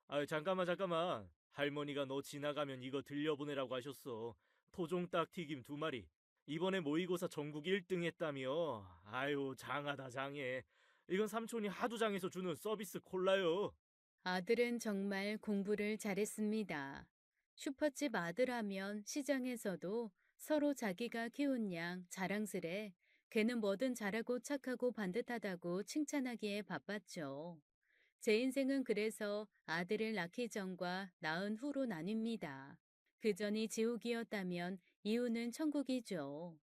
아유, 잠깐만, 잠깐만. 할머니가 너 지나가면 이거 들려보내라고 하셨어. 토종닭 튀김 2마리. 이번에 모의고사 전국 1등 했다며. 아유, 장하다, 장해. 이건 삼촌이 하도 장해서 주는 서비스 콜라요. 아들은 정말 공부를 잘했습니다. 슈퍼집 아들하면 시장에서도 서로 자기가 키운 양 자랑스레 걔는 뭐든 잘하고 착하고 반듯하다고 칭찬하기에 바빴죠. 제 인생은 그래서 아들을 낳기 전과 낳은 후로 나뉩니다. 그 전이 지옥이었다면 이후는 천국이죠.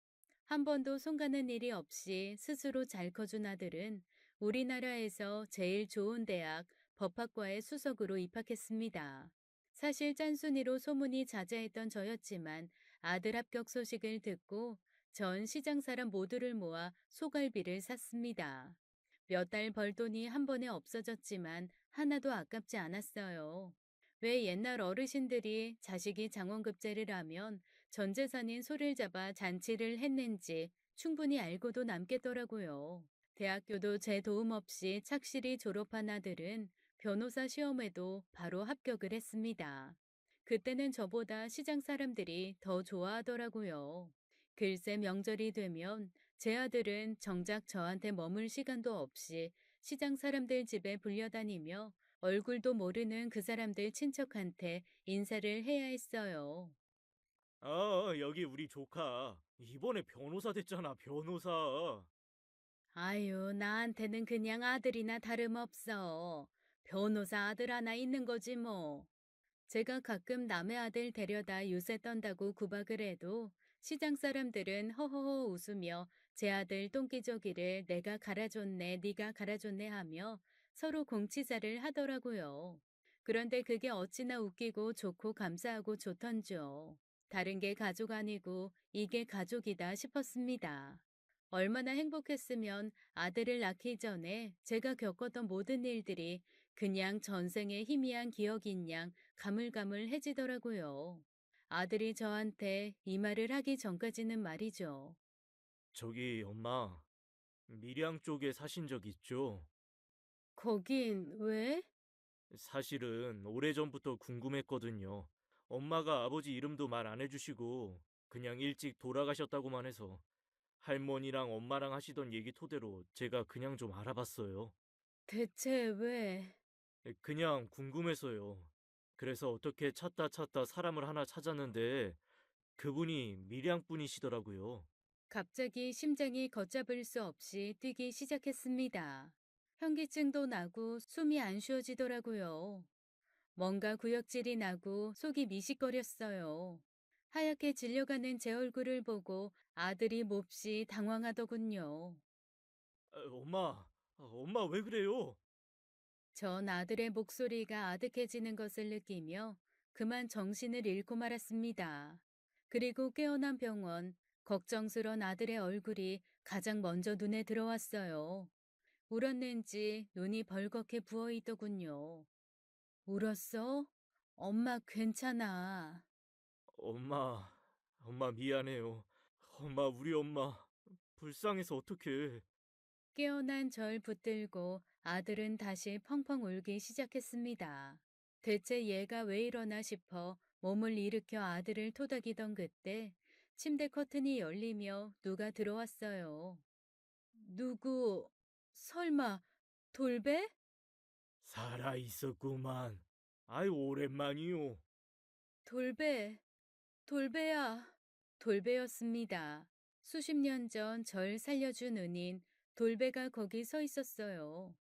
한 번도 손 가는 일이 없이 스스로 잘 커준 아들은 우리나라에서 제일 좋은 대학 법학과에 수석으로 입학했습니다. 사실 짠순이로 소문이 자자했던 저였지만 아들 합격 소식을 듣고 전 시장 사람 모두를 모아 소갈비를 샀습니다. 몇 달 벌 돈이 한 번에 없어졌지만 하나도 아깝지 않았어요. 왜 옛날 어르신들이 자식이 장원급제를 하면 전 재산인 소를 잡아 잔치를 했는지 충분히 알고도 남겠더라고요. 대학교도 제 도움 없이 착실히 졸업한 아들은 변호사 시험에도 바로 합격을 했습니다. 그때는 저보다 시장 사람들이 더 좋아하더라고요. 글쎄 명절이 되면 제 아들은 정작 저한테 머물 시간도 없이 시장 사람들 집에 불려다니며 얼굴도 모르는 그 사람들 친척한테 인사를 해야 했어요. 여기 우리 조카. 이번에 변호사 됐잖아, 변호사. 아유, 나한테는 그냥 아들이나 다름없어. 변호사 아들 하나 있는 거지 뭐. 제가 가끔 남의 아들 데려다 유세 떤다고 구박을 해도 시장 사람들은 허허허 웃으며 제 아들 똥기저귀를 내가 갈아줬네, 네가 갈아줬네 하며 서로 공치사를 하더라고요. 그런데 그게 어찌나 웃기고 좋고 감사하고 좋던지요. 다른 게 가족 아니고 이게 가족이다 싶었습니다. 얼마나 행복했으면 아들을 낳기 전에 제가 겪었던 모든 일들이 그냥 전생의 희미한 기억인 양 가물가물해지더라고요. 아들이 저한테 이 말을 하기 전까지는 말이죠. 저기, 엄마. 밀양 쪽에 사신 적 있죠? 거긴 왜? 사실은 오래전부터 궁금했거든요. 엄마가 아버지 이름도 말 안 해주시고 그냥 일찍 돌아가셨다고만 해서 할머니랑 엄마랑 하시던 얘기 토대로 제가 그냥 좀 알아봤어요. 대체 왜? 그냥 궁금해서요. 그래서 어떻게 찾다 찾다 사람을 하나 찾았는데 그분이 밀양 분이시더라고요. 갑자기 심장이 걷잡을 수 없이 뛰기 시작했습니다. 현기증도 나고 숨이 안 쉬어지더라고요. 뭔가 구역질이 나고 속이 미식거렸어요. 하얗게 질려가는 제 얼굴을 보고 아들이 몹시 당황하더군요. 엄마 왜 그래요? 전 아들의 목소리가 아득해지는 것을 느끼며 그만 정신을 잃고 말았습니다. 그리고 깨어난 병원, 걱정스런 아들의 얼굴이 가장 먼저 눈에 들어왔어요. 울었는지 눈이 벌겋게 부어 있더군요. 울었어? 엄마 괜찮아. 엄마, 엄마 미안해요. 우리 엄마 불쌍해서 어떡해. 깨어난 절 붙들고 아들은 다시 펑펑 울기 시작했습니다. 대체 얘가 왜 이러나 싶어 몸을 일으켜 아들을 토닥이던 그때 침대 커튼이 열리며 누가 들어왔어요. 누구? 설마 돌배? 살아 있었구만. 아이 오랜만이요. 돌배, 돌배야. 돌배였습니다. 수십 년 전 절 살려준 은인 돌배가 거기 서 있었어요.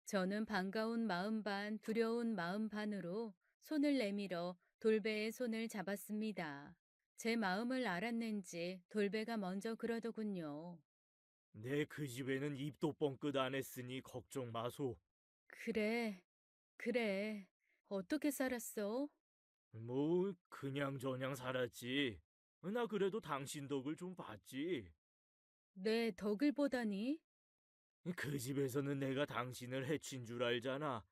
저는 반가운 마음 반, 두려운 마음 반으로 손을 내밀어 돌배의 손을 잡았습니다. 제 마음을 알았는지 돌배가 먼저 그러더군요. 내 그 집에는 입도 뻥끗 안 했으니 걱정 마소. 그래, 그래. 어떻게 살았어? 뭐 그냥저냥 살았지. 나 그래도 당신 덕을 좀 봤지. 내 덕을 보다니? 그 집에서는 내가 당신을 해친 줄 알잖아.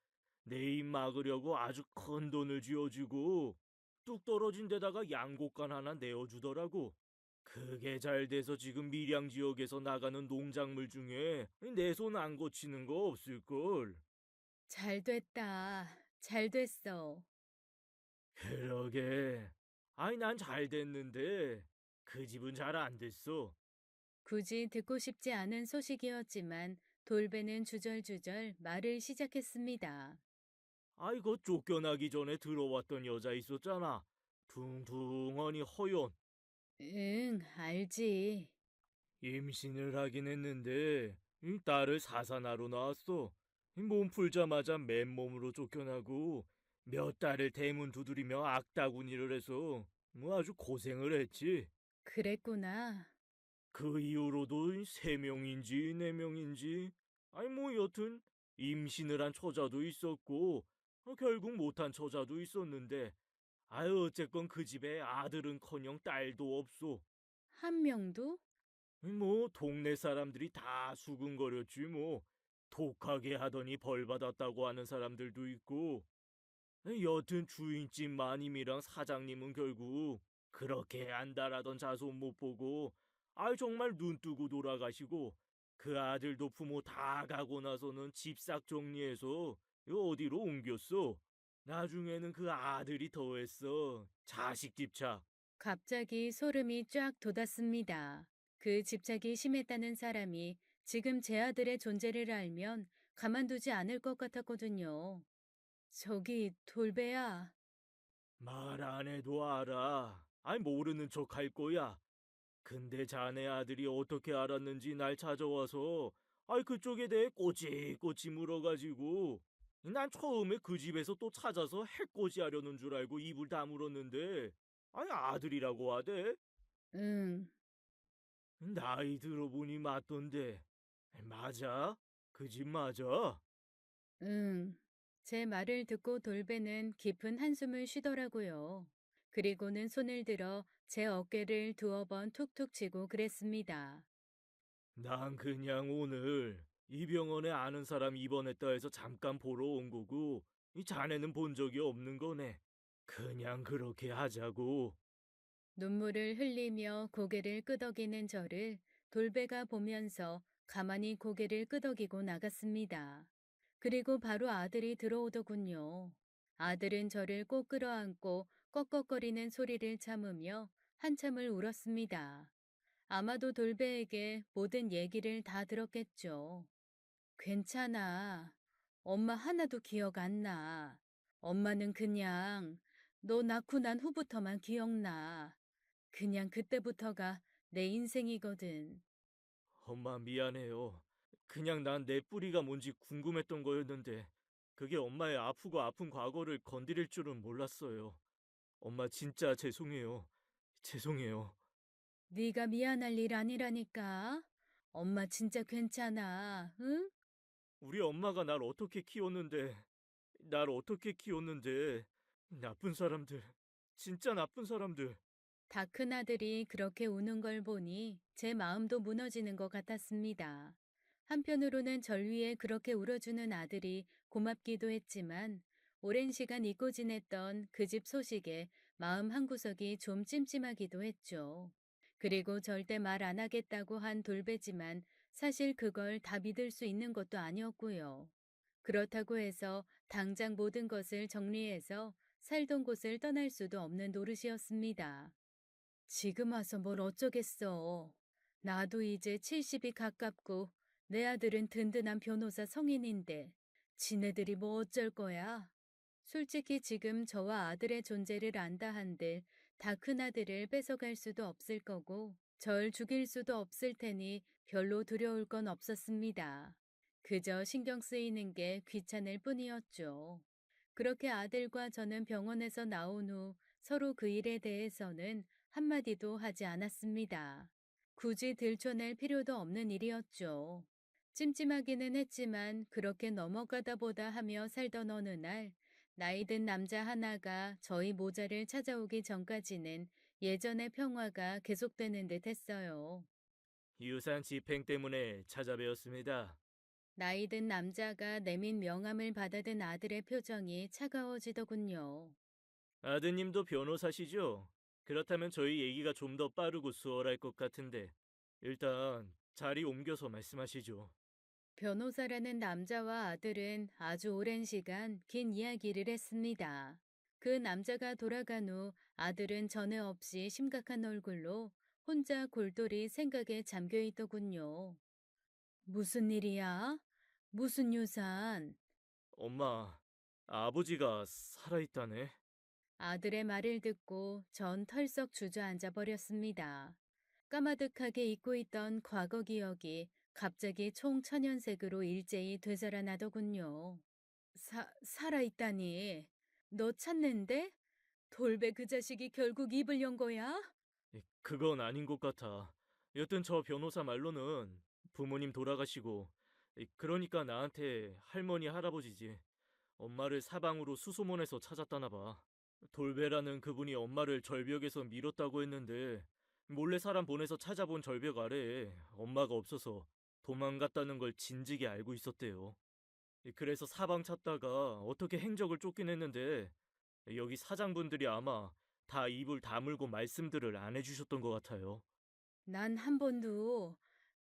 내 입 막으려고 아주 큰 돈을 쥐어주고 뚝 떨어진 데다가 양곡간 하나 내어주더라고. 그게 잘 돼서 지금 밀양 지역에서 나가는 농작물 중에 내 손 안 거치는 거 없을걸. 잘 됐다. 잘 됐어. 그러게. 아이 난 잘 됐는데 그 집은 잘 안 됐어. 굳이 듣고 싶지 않은 소식이었지만 돌배는 주절주절 말을 시작했습니다. 아이고 쫓겨나기 전에 들어왔던 여자 있었잖아. 둥둥하니 허연. 응, 알지. 임신을 하긴 했는데 이 딸을 사산하러 나왔어. 몸 풀자마자 맨몸으로 쫓겨나고 몇 달을 대문 두드리며 악다구니를 해서 뭐 아주 고생을 했지. 그랬구나. 그 이후로도 세 명인지 네 명인지 아니 뭐 여튼 임신을 한 처자도 있었고 결국 못한 처자도 있었는데 아유 어쨌건 그 집에 아들은커녕 딸도 없소. 한 명도? 뭐 동네 사람들이 다 수근거렸지 뭐. 독하게 하더니 벌 받았다고 하는 사람들도 있고. 여튼 주인집 마님이랑 사장님은 결국 그렇게 안달하던 자손 못 보고 정말 눈 뜨고 돌아가시고 그 아들도 부모 다 가고 나서는 집 싹 정리해서 어디로 옮겼어. 나중에는 그 아들이 더했어. 자식 집착. 갑자기 소름이 쫙 돋았습니다. 그 집착이 심했다는 사람이 지금 제 아들의 존재를 알면 가만두지 않을 것 같았거든요. 저기 돌배야. 말 안 해도 알아. 모르는 척 할 거야. 근데 자네 아들이 어떻게 알았는지 날 찾아와서 그쪽에 대해 꼬치꼬치 물어가지고 난 처음에 그 집에서 또 찾아서 해코지 하려는 줄 알고 입을 다물었는데 아들이라고 하대? 응, 나이 들어보니 맞던데 맞아? 그 집 맞아? 응. 제 말을 듣고 돌배는 깊은 한숨을 쉬더라고요. 그리고는 손을 들어 제 어깨를 두어 번 툭툭 치고 그랬습니다. 난 그냥 오늘 이 병원에 아는 사람 입원했다 해서 잠깐 보러 온 거고 이 자네는 본 적이 없는 거네. 그냥 그렇게 하자고. 눈물을 흘리며 고개를 끄덕이는 저를 돌배가 보면서 가만히 고개를 끄덕이고 나갔습니다. 그리고 바로 아들이 들어오더군요. 아들은 저를 꼭 끌어안고 꺽꺽거리는 소리를 참으며 한참을 울었습니다. 아마도 돌배에게 모든 얘기를 다 들었겠죠. 괜찮아. 엄마 하나도 기억 안 나. 엄마는 그냥 너 낳고 난 후부터만 기억나. 그냥 그때부터가 내 인생이거든. 엄마 미안해요. 그냥 난 내 뿌리가 뭔지 궁금했던 거였는데 그게 엄마의 아프고 아픈 과거를 건드릴 줄은 몰랐어요. 엄마 진짜 죄송해요. 죄송해요. 네가 미안할 일 아니라니까. 엄마 진짜 괜찮아, 응? 우리 엄마가 날 어떻게 키웠는데, 나쁜 사람들, 진짜 나쁜 사람들. 다 큰아들이 그렇게 우는 걸 보니 제 마음도 무너지는 것 같았습니다. 한편으로는 절 위해 그렇게 울어주는 아들이 고맙기도 했지만 오랜 시간 잊고 지냈던 그 집 소식에 마음 한구석이 좀 찜찜하기도 했죠. 그리고 절대 말 안 하겠다고 한 돌배지만 사실 그걸 다 믿을 수 있는 것도 아니었고요. 그렇다고 해서 당장 모든 것을 정리해서 살던 곳을 떠날 수도 없는 노릇이었습니다. 지금 와서 뭘 어쩌겠어. 나도 이제 70이 가깝고 내 아들은 든든한 변호사 성인인데 지네들이 뭐 어쩔 거야? 솔직히 지금 저와 아들의 존재를 안다 한들 다 큰아들을 뺏어갈 수도 없을 거고 절 죽일 수도 없을 테니 별로 두려울 건 없었습니다. 그저 신경 쓰이는 게 귀찮을 뿐이었죠. 그렇게 아들과 저는 병원에서 나온 후 서로 그 일에 대해서는 한마디도 하지 않았습니다. 굳이 들춰낼 필요도 없는 일이었죠. 찜찜하기는 했지만 그렇게 넘어가다 보다 하며 살던 어느 날 나이 든 남자 하나가 저희 모자를 찾아오기 전까지는 예전의 평화가 계속되는 듯 했어요. 유산 집행 때문에 찾아뵈었습니다. 나이 든 남자가 내민 명함을 받아든 아들의 표정이 차가워지더군요. 아드님도 변호사시죠? 그렇다면 저희 얘기가 좀 더 빠르고 수월할 것 같은데, 일단 자리 옮겨서 말씀하시죠. 변호사라는 남자와 아들은 아주 오랜 시간 긴 이야기를 했습니다. 그 남자가 돌아간 후 아들은 전에 없이 심각한 얼굴로 혼자 골똘히 생각에 잠겨 있더군요. 무슨 일이야? 무슨 유산? 엄마, 아버지가 살아있다네? 아들의 말을 듣고 전 털썩 주저앉아 버렸습니다. 까마득하게 잊고 있던 과거 기억이 갑자기 총천연색으로 일제히 되살아나더군요. 살아있다니. 너 찾는데? 돌배 그 자식이 결국 입을 연 거야? 그건 아닌 것 같아. 여튼 저 변호사 말로는 부모님 돌아가시고, 그러니까 나한테 할머니, 할아버지지. 엄마를 사방으로 수소문해서 찾았다나 봐. 돌베라는 그분이 엄마를 절벽에서 밀었다고 했는데, 몰래 사람 보내서 찾아본 절벽 아래에 엄마가 없어서 도망갔다는 걸 진즉에 알고 있었대요. 그래서 사방 찾다가 어떻게 행적을 쫓긴 했는데, 여기 사장분들이 아마 다 입을 다물고 말씀들을 안 해주셨던 것 같아요. 난 한 번도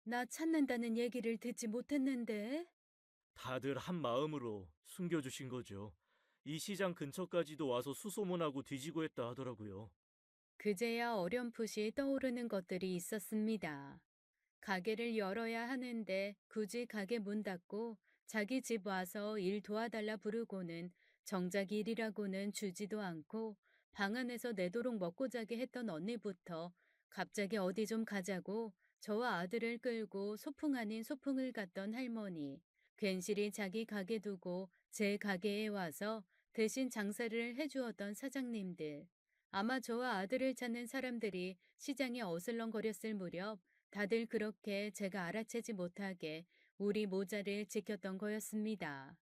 나 찾는다는 얘기를 듣지 못했는데. 다들 한 마음으로 숨겨주신 거죠. 이 시장 근처까지도 와서 수소문하고 뒤지고 했다 하더라고요. 그제야 어렴풋이 떠오르는 것들이 있었습니다. 가게를 열어야 하는데 굳이 가게 문 닫고 자기 집 와서 일 도와달라 부르고는 정작 일이라고는 주지도 않고 방 안에서 내도록 먹고 자게 했던 언니부터 갑자기 어디 좀 가자고 저와 아들을 끌고 소풍 아닌 소풍을 갔던 할머니, 괜시리 자기 가게 두고 제 가게에 와서 대신 장사를 해주었던 사장님들, 아마 저와 아들을 찾는 사람들이 시장에 어슬렁거렸을 무렵 다들 그렇게 제가 알아채지 못하게 우리 모자를 지켰던 거였습니다.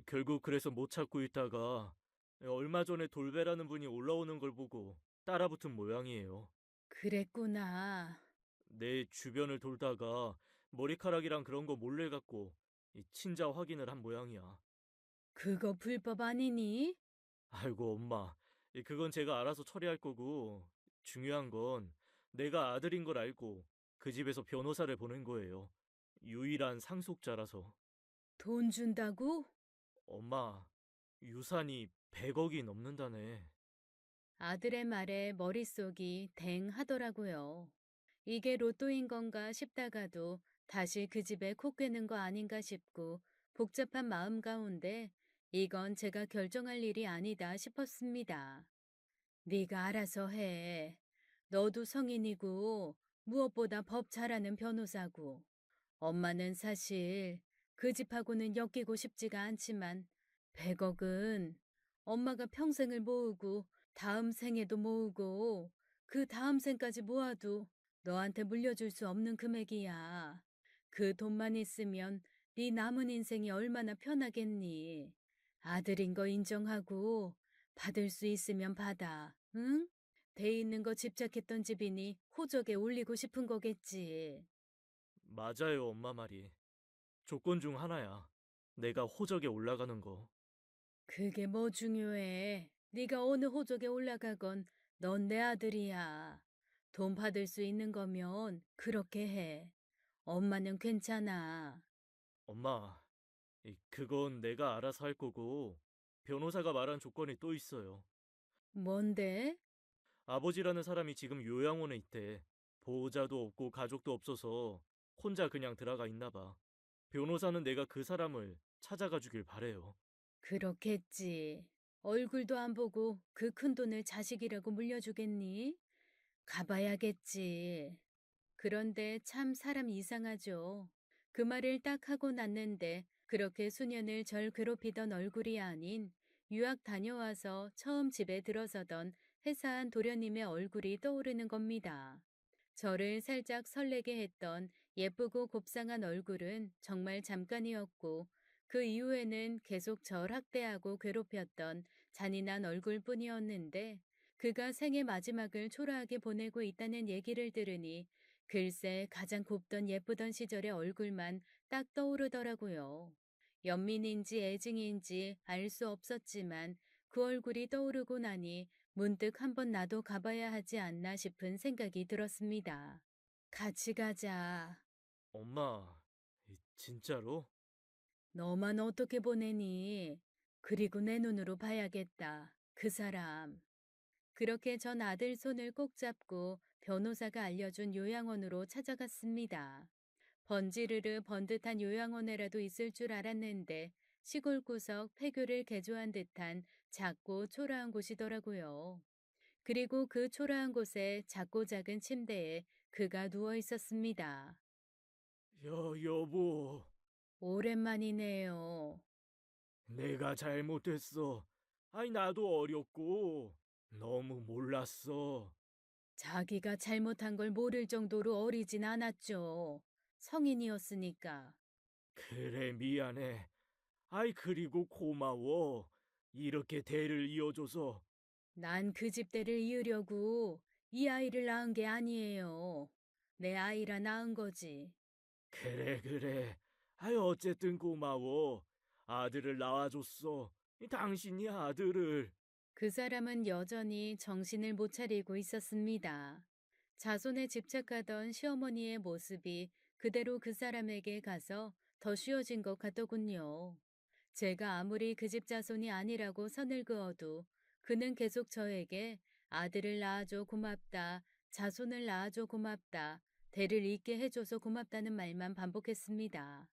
결국 그래서 못 찾고 있다가 얼마 전에 돌베라는 분이 올라오는 걸 보고 따라붙은 모양이에요. 그랬구나. 내 주변을 돌다가 머리카락이랑 그런 거 몰래 갖고 이 친자 확인을 한 모양이야. 그거 불법 아니니? 아이고 엄마, 그건 제가 알아서 처리할 거고 중요한 건 내가 아들인 걸 알고 그 집에서 변호사를 보낸 거예요. 유일한 상속자라서. 돈 준다고? 엄마, 유산이 100억이 넘는다네. 아들의 말에 머릿속이 댕 하더라고요. 이게 로또인 건가 싶다가도 다시 그 집에 코 꿰는 거 아닌가 싶고 복잡한 마음 가운데 이건 제가 결정할 일이 아니다 싶었습니다. 네가 알아서 해. 너도 성인이고 무엇보다 법 잘하는 변호사고 엄마는 사실 그 집하고는 엮이고 싶지가 않지만 100억은 엄마가 평생을 모으고 다음 생에도 모으고 그 다음 생까지 모아도 너한테 물려줄 수 없는 금액이야. 그 돈만 있으면 네 남은 인생이 얼마나 편하겠니? 아들인 거 인정하고 받을 수 있으면 받아. 응? 돼 있는 거 집착했던 집이니 호적에 올리고 싶은 거겠지. 맞아요, 엄마 말이. 조건 중 하나야. 내가 호적에 올라가는 거. 그게 뭐 중요해. 네가 어느 호적에 올라가건 넌 내 아들이야. 돈 받을 수 있는 거면 그렇게 해. 엄마는 괜찮아. 엄마, 그건 내가 알아서 할 거고, 변호사가 말한 조건이 또 있어요. 뭔데? 아버지라는 사람이 지금 요양원에 있대. 보호자도 없고 가족도 없어서 혼자 그냥 들어가 있나 봐. 변호사는 내가 그 사람을 찾아가 주길 바래요. 그렇겠지. 얼굴도 안 보고 그 큰 돈을 자식이라고 물려주겠니? 가봐야겠지. 그런데 참 사람 이상하죠. 그 말을 딱 하고 났는데 그렇게 수년을 절 괴롭히던 얼굴이 아닌 유학 다녀와서 처음 집에 들어서던 회사한 도련님의 얼굴이 떠오르는 겁니다. 저를 살짝 설레게 했던 예쁘고 곱상한 얼굴은 정말 잠깐이었고 그 이후에는 계속 절 학대하고 괴롭혔던 잔인한 얼굴뿐이었는데 그가 생애 마지막을 초라하게 보내고 있다는 얘기를 들으니 글쎄 가장 곱던 예쁘던 시절의 얼굴만 딱 떠오르더라고요. 연민인지 애증인지 알 수 없었지만 그 얼굴이 떠오르고 나니 문득 한번 나도 가봐야 하지 않나 싶은 생각이 들었습니다. 같이 가자. 엄마, 진짜로? 너만 어떻게 보내니? 그리고 내 눈으로 봐야겠다. 그 사람. 그렇게 전 아들 손을 꼭 잡고 변호사가 알려준 요양원으로 찾아갔습니다. 번지르르 번듯한 요양원에라도 있을 줄 알았는데 시골 구석 폐교를 개조한 듯한 작고 초라한 곳이더라고요. 그리고 그 초라한 곳에 작고 작은 침대에 그가 누워 있었습니다. 여보, 오랜만이네요. 내가 잘못했어. 나도 어렸고, 너무 몰랐어. 자기가 잘못한 걸 모를 정도로 어리진 않았죠. 성인이었으니까. 그래, 미안해. 그리고 고마워. 이렇게 대를 이어줘서. 난 그 집대를 이으려고 이 아이를 낳은 게 아니에요. 내 아이라 낳은 거지. 그래, 그래. 어쨌든 고마워. 아들을 낳아줬어. 당신이 아들을. 그 사람은 여전히 정신을 못 차리고 있었습니다. 자손에 집착하던 시어머니의 모습이 그대로 그 사람에게 가서 더 쉬워진 것 같더군요. 제가 아무리 그 집 자손이 아니라고 선을 그어도 그는 계속 저에게 아들을 낳아줘 고맙다, 자손을 낳아줘 고맙다, 대를 잇게 해줘서 고맙다는 말만 반복했습니다.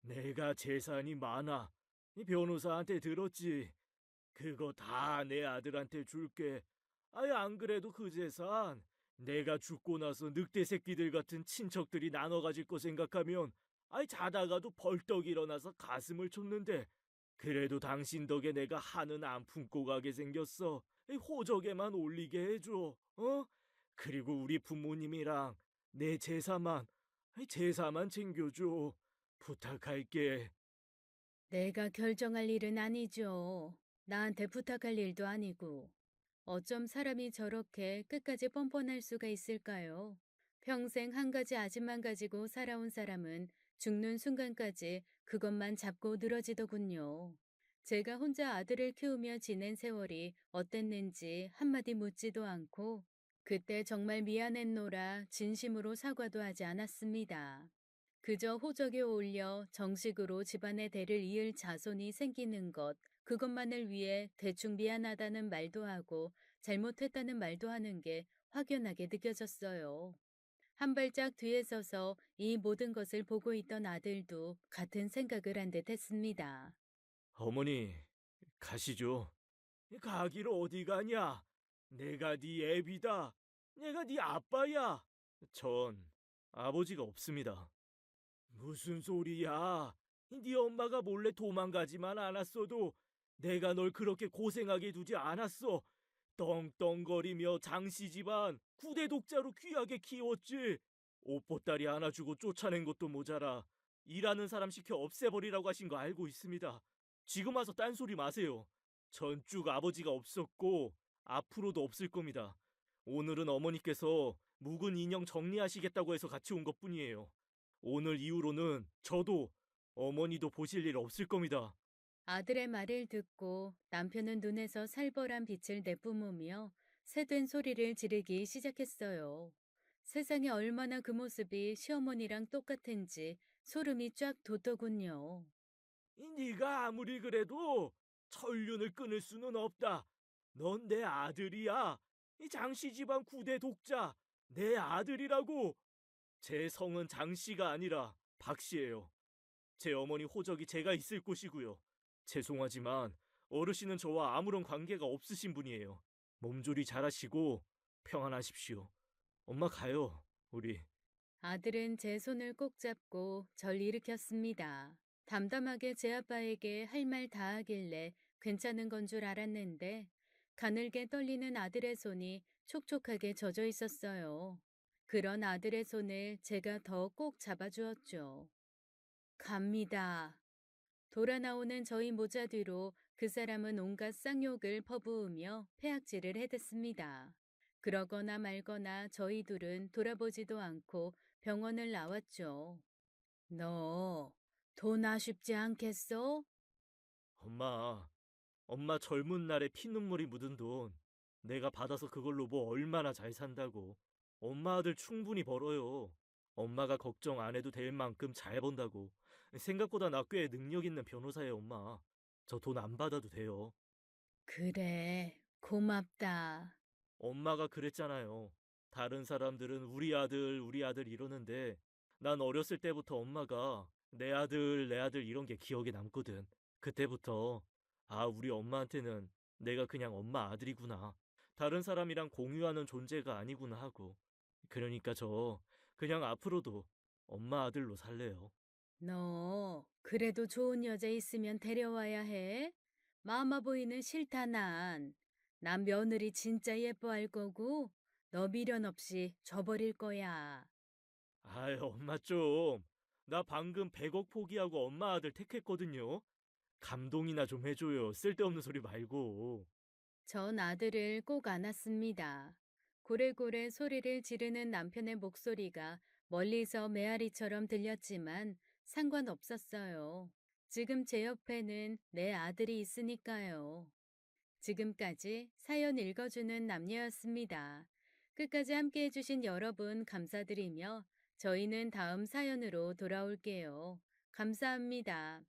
내가 재산이 많아. 이 변호사한테 들었지. 그거 다 내 아들한테 줄게. 안 그래도 그 재산 내가 죽고 나서 늑대 새끼들 같은 친척들이 나눠 가질 거 생각하면 자다가도 벌떡 일어나서 가슴을 쳤는데 그래도 당신 덕에 내가 한은 안 품고 가게 생겼어. 호적에만 올리게 해줘. 어? 그리고 우리 부모님이랑 내 제사만 챙겨줘. 부탁할게. 내가 결정할 일은 아니죠. 나한테 부탁할 일도 아니고. 어쩜 사람이 저렇게 끝까지 뻔뻔할 수가 있을까요? 평생 한 가지 아집만 가지고 살아온 사람은 죽는 순간까지 그것만 잡고 늘어지더군요. 제가 혼자 아들을 키우며 지낸 세월이 어땠는지 한마디 묻지도 않고 그때 정말 미안했노라 진심으로 사과도 하지 않았습니다. 그저 호적에 올려 정식으로 집안의 대를 이을 자손이 생기는 것, 그것만을 위해 대충 미안하다는 말도 하고 잘못했다는 말도 하는 게 확연하게 느껴졌어요. 한 발짝 뒤에 서서 이 모든 것을 보고 있던 아들도 같은 생각을 한 듯 했습니다. 어머니, 가시죠. 가기로 어디 가냐? 내가 네 애비다. 내가 네 아빠야. 전 아버지가 없습니다. 무슨 소리야? 네 엄마가 몰래 도망가지만 않았어도 내가 널 그렇게 고생하게 두지 않았어. 떵떵거리며 장씨 집안 9대 독자로 귀하게 키웠지. 옷보따리 하나 주고 쫓아낸 것도 모자라 일하는 사람 시켜 없애버리라고 하신 거 알고 있습니다. 지금 와서 딴소리 마세요. 전 쭉 아버지가 없었고 앞으로도 없을 겁니다. 오늘은 어머니께서 묵은 인형 정리하시겠다고 해서 같이 온 것뿐이에요. 오늘 이후로는 저도 어머니도 보실 일 없을 겁니다. 아들의 말을 듣고 남편은 눈에서 살벌한 빛을 내뿜으며 새된 소리를 지르기 시작했어요. 세상에 얼마나 그 모습이 시어머니랑 똑같은지 소름이 쫙 돋더군요. 네가 아무리 그래도 천륜을 끊을 수는 없다. 넌 내 아들이야. 이 장씨 집안 9대 독자. 내 아들이라고. 제 성은 장씨가 아니라 박씨예요. 제 어머니 호적이 제가 있을 곳이고요. 죄송하지만 어르신은 저와 아무런 관계가 없으신 분이에요. 몸조리 잘하시고 평안하십시오. 엄마 가요, 우리. 아들은 제 손을 꼭 잡고 절 일으켰습니다. 담담하게 제 아빠에게 할 말 다 하길래 괜찮은 건 줄 알았는데 가늘게 떨리는 아들의 손이 촉촉하게 젖어 있었어요. 그런 아들의 손을 제가 더 꼭 잡아주었죠. 갑니다. 돌아 나오는 저희 모자 뒤로 그 사람은 온갖 쌍욕을 퍼부으며 패악질을 해댔습니다. 그러거나 말거나 저희 둘은 돌아보지도 않고 병원을 나왔죠. 너 돈 아쉽지 않겠어? 엄마, 엄마 젊은 날에 피눈물이 묻은 돈 내가 받아서 그걸로 뭐 얼마나 잘 산다고. 엄마 아들 충분히 벌어요. 엄마가 걱정 안 해도 될 만큼 잘 번다고. 생각보다 나 꽤 능력 있는 변호사예요, 엄마. 저 돈 안 받아도 돼요. 그래, 고맙다. 엄마가 그랬잖아요. 다른 사람들은 우리 아들 이러는데 난 어렸을 때부터 엄마가 내 아들 이런 게 기억에 남거든. 그때부터 아, 우리 엄마한테는 내가 그냥 엄마 아들이구나. 다른 사람이랑 공유하는 존재가 아니구나 하고. 그러니까 저 그냥 앞으로도 엄마 아들로 살래요. 너 그래도 좋은 여자 있으면 데려와야 해. 마마보이는 싫다 난. 난 며느리 진짜 예뻐할 거고 너 미련 없이 줘버릴 거야. 아이, 엄마 좀. 나 방금 100억 포기하고 엄마 아들 택했거든요. 감동이나 좀 해줘요. 쓸데없는 소리 말고. 전 아들을 꼭 안았습니다. 고래고래 소리를 지르는 남편의 목소리가 멀리서 메아리처럼 들렸지만 상관없었어요. 지금 제 옆에는 내 아들이 있으니까요. 지금까지 사연 읽어주는 남녀였습니다. 끝까지 함께 해주신 여러분 감사드리며 저희는 다음 사연으로 돌아올게요. 감사합니다.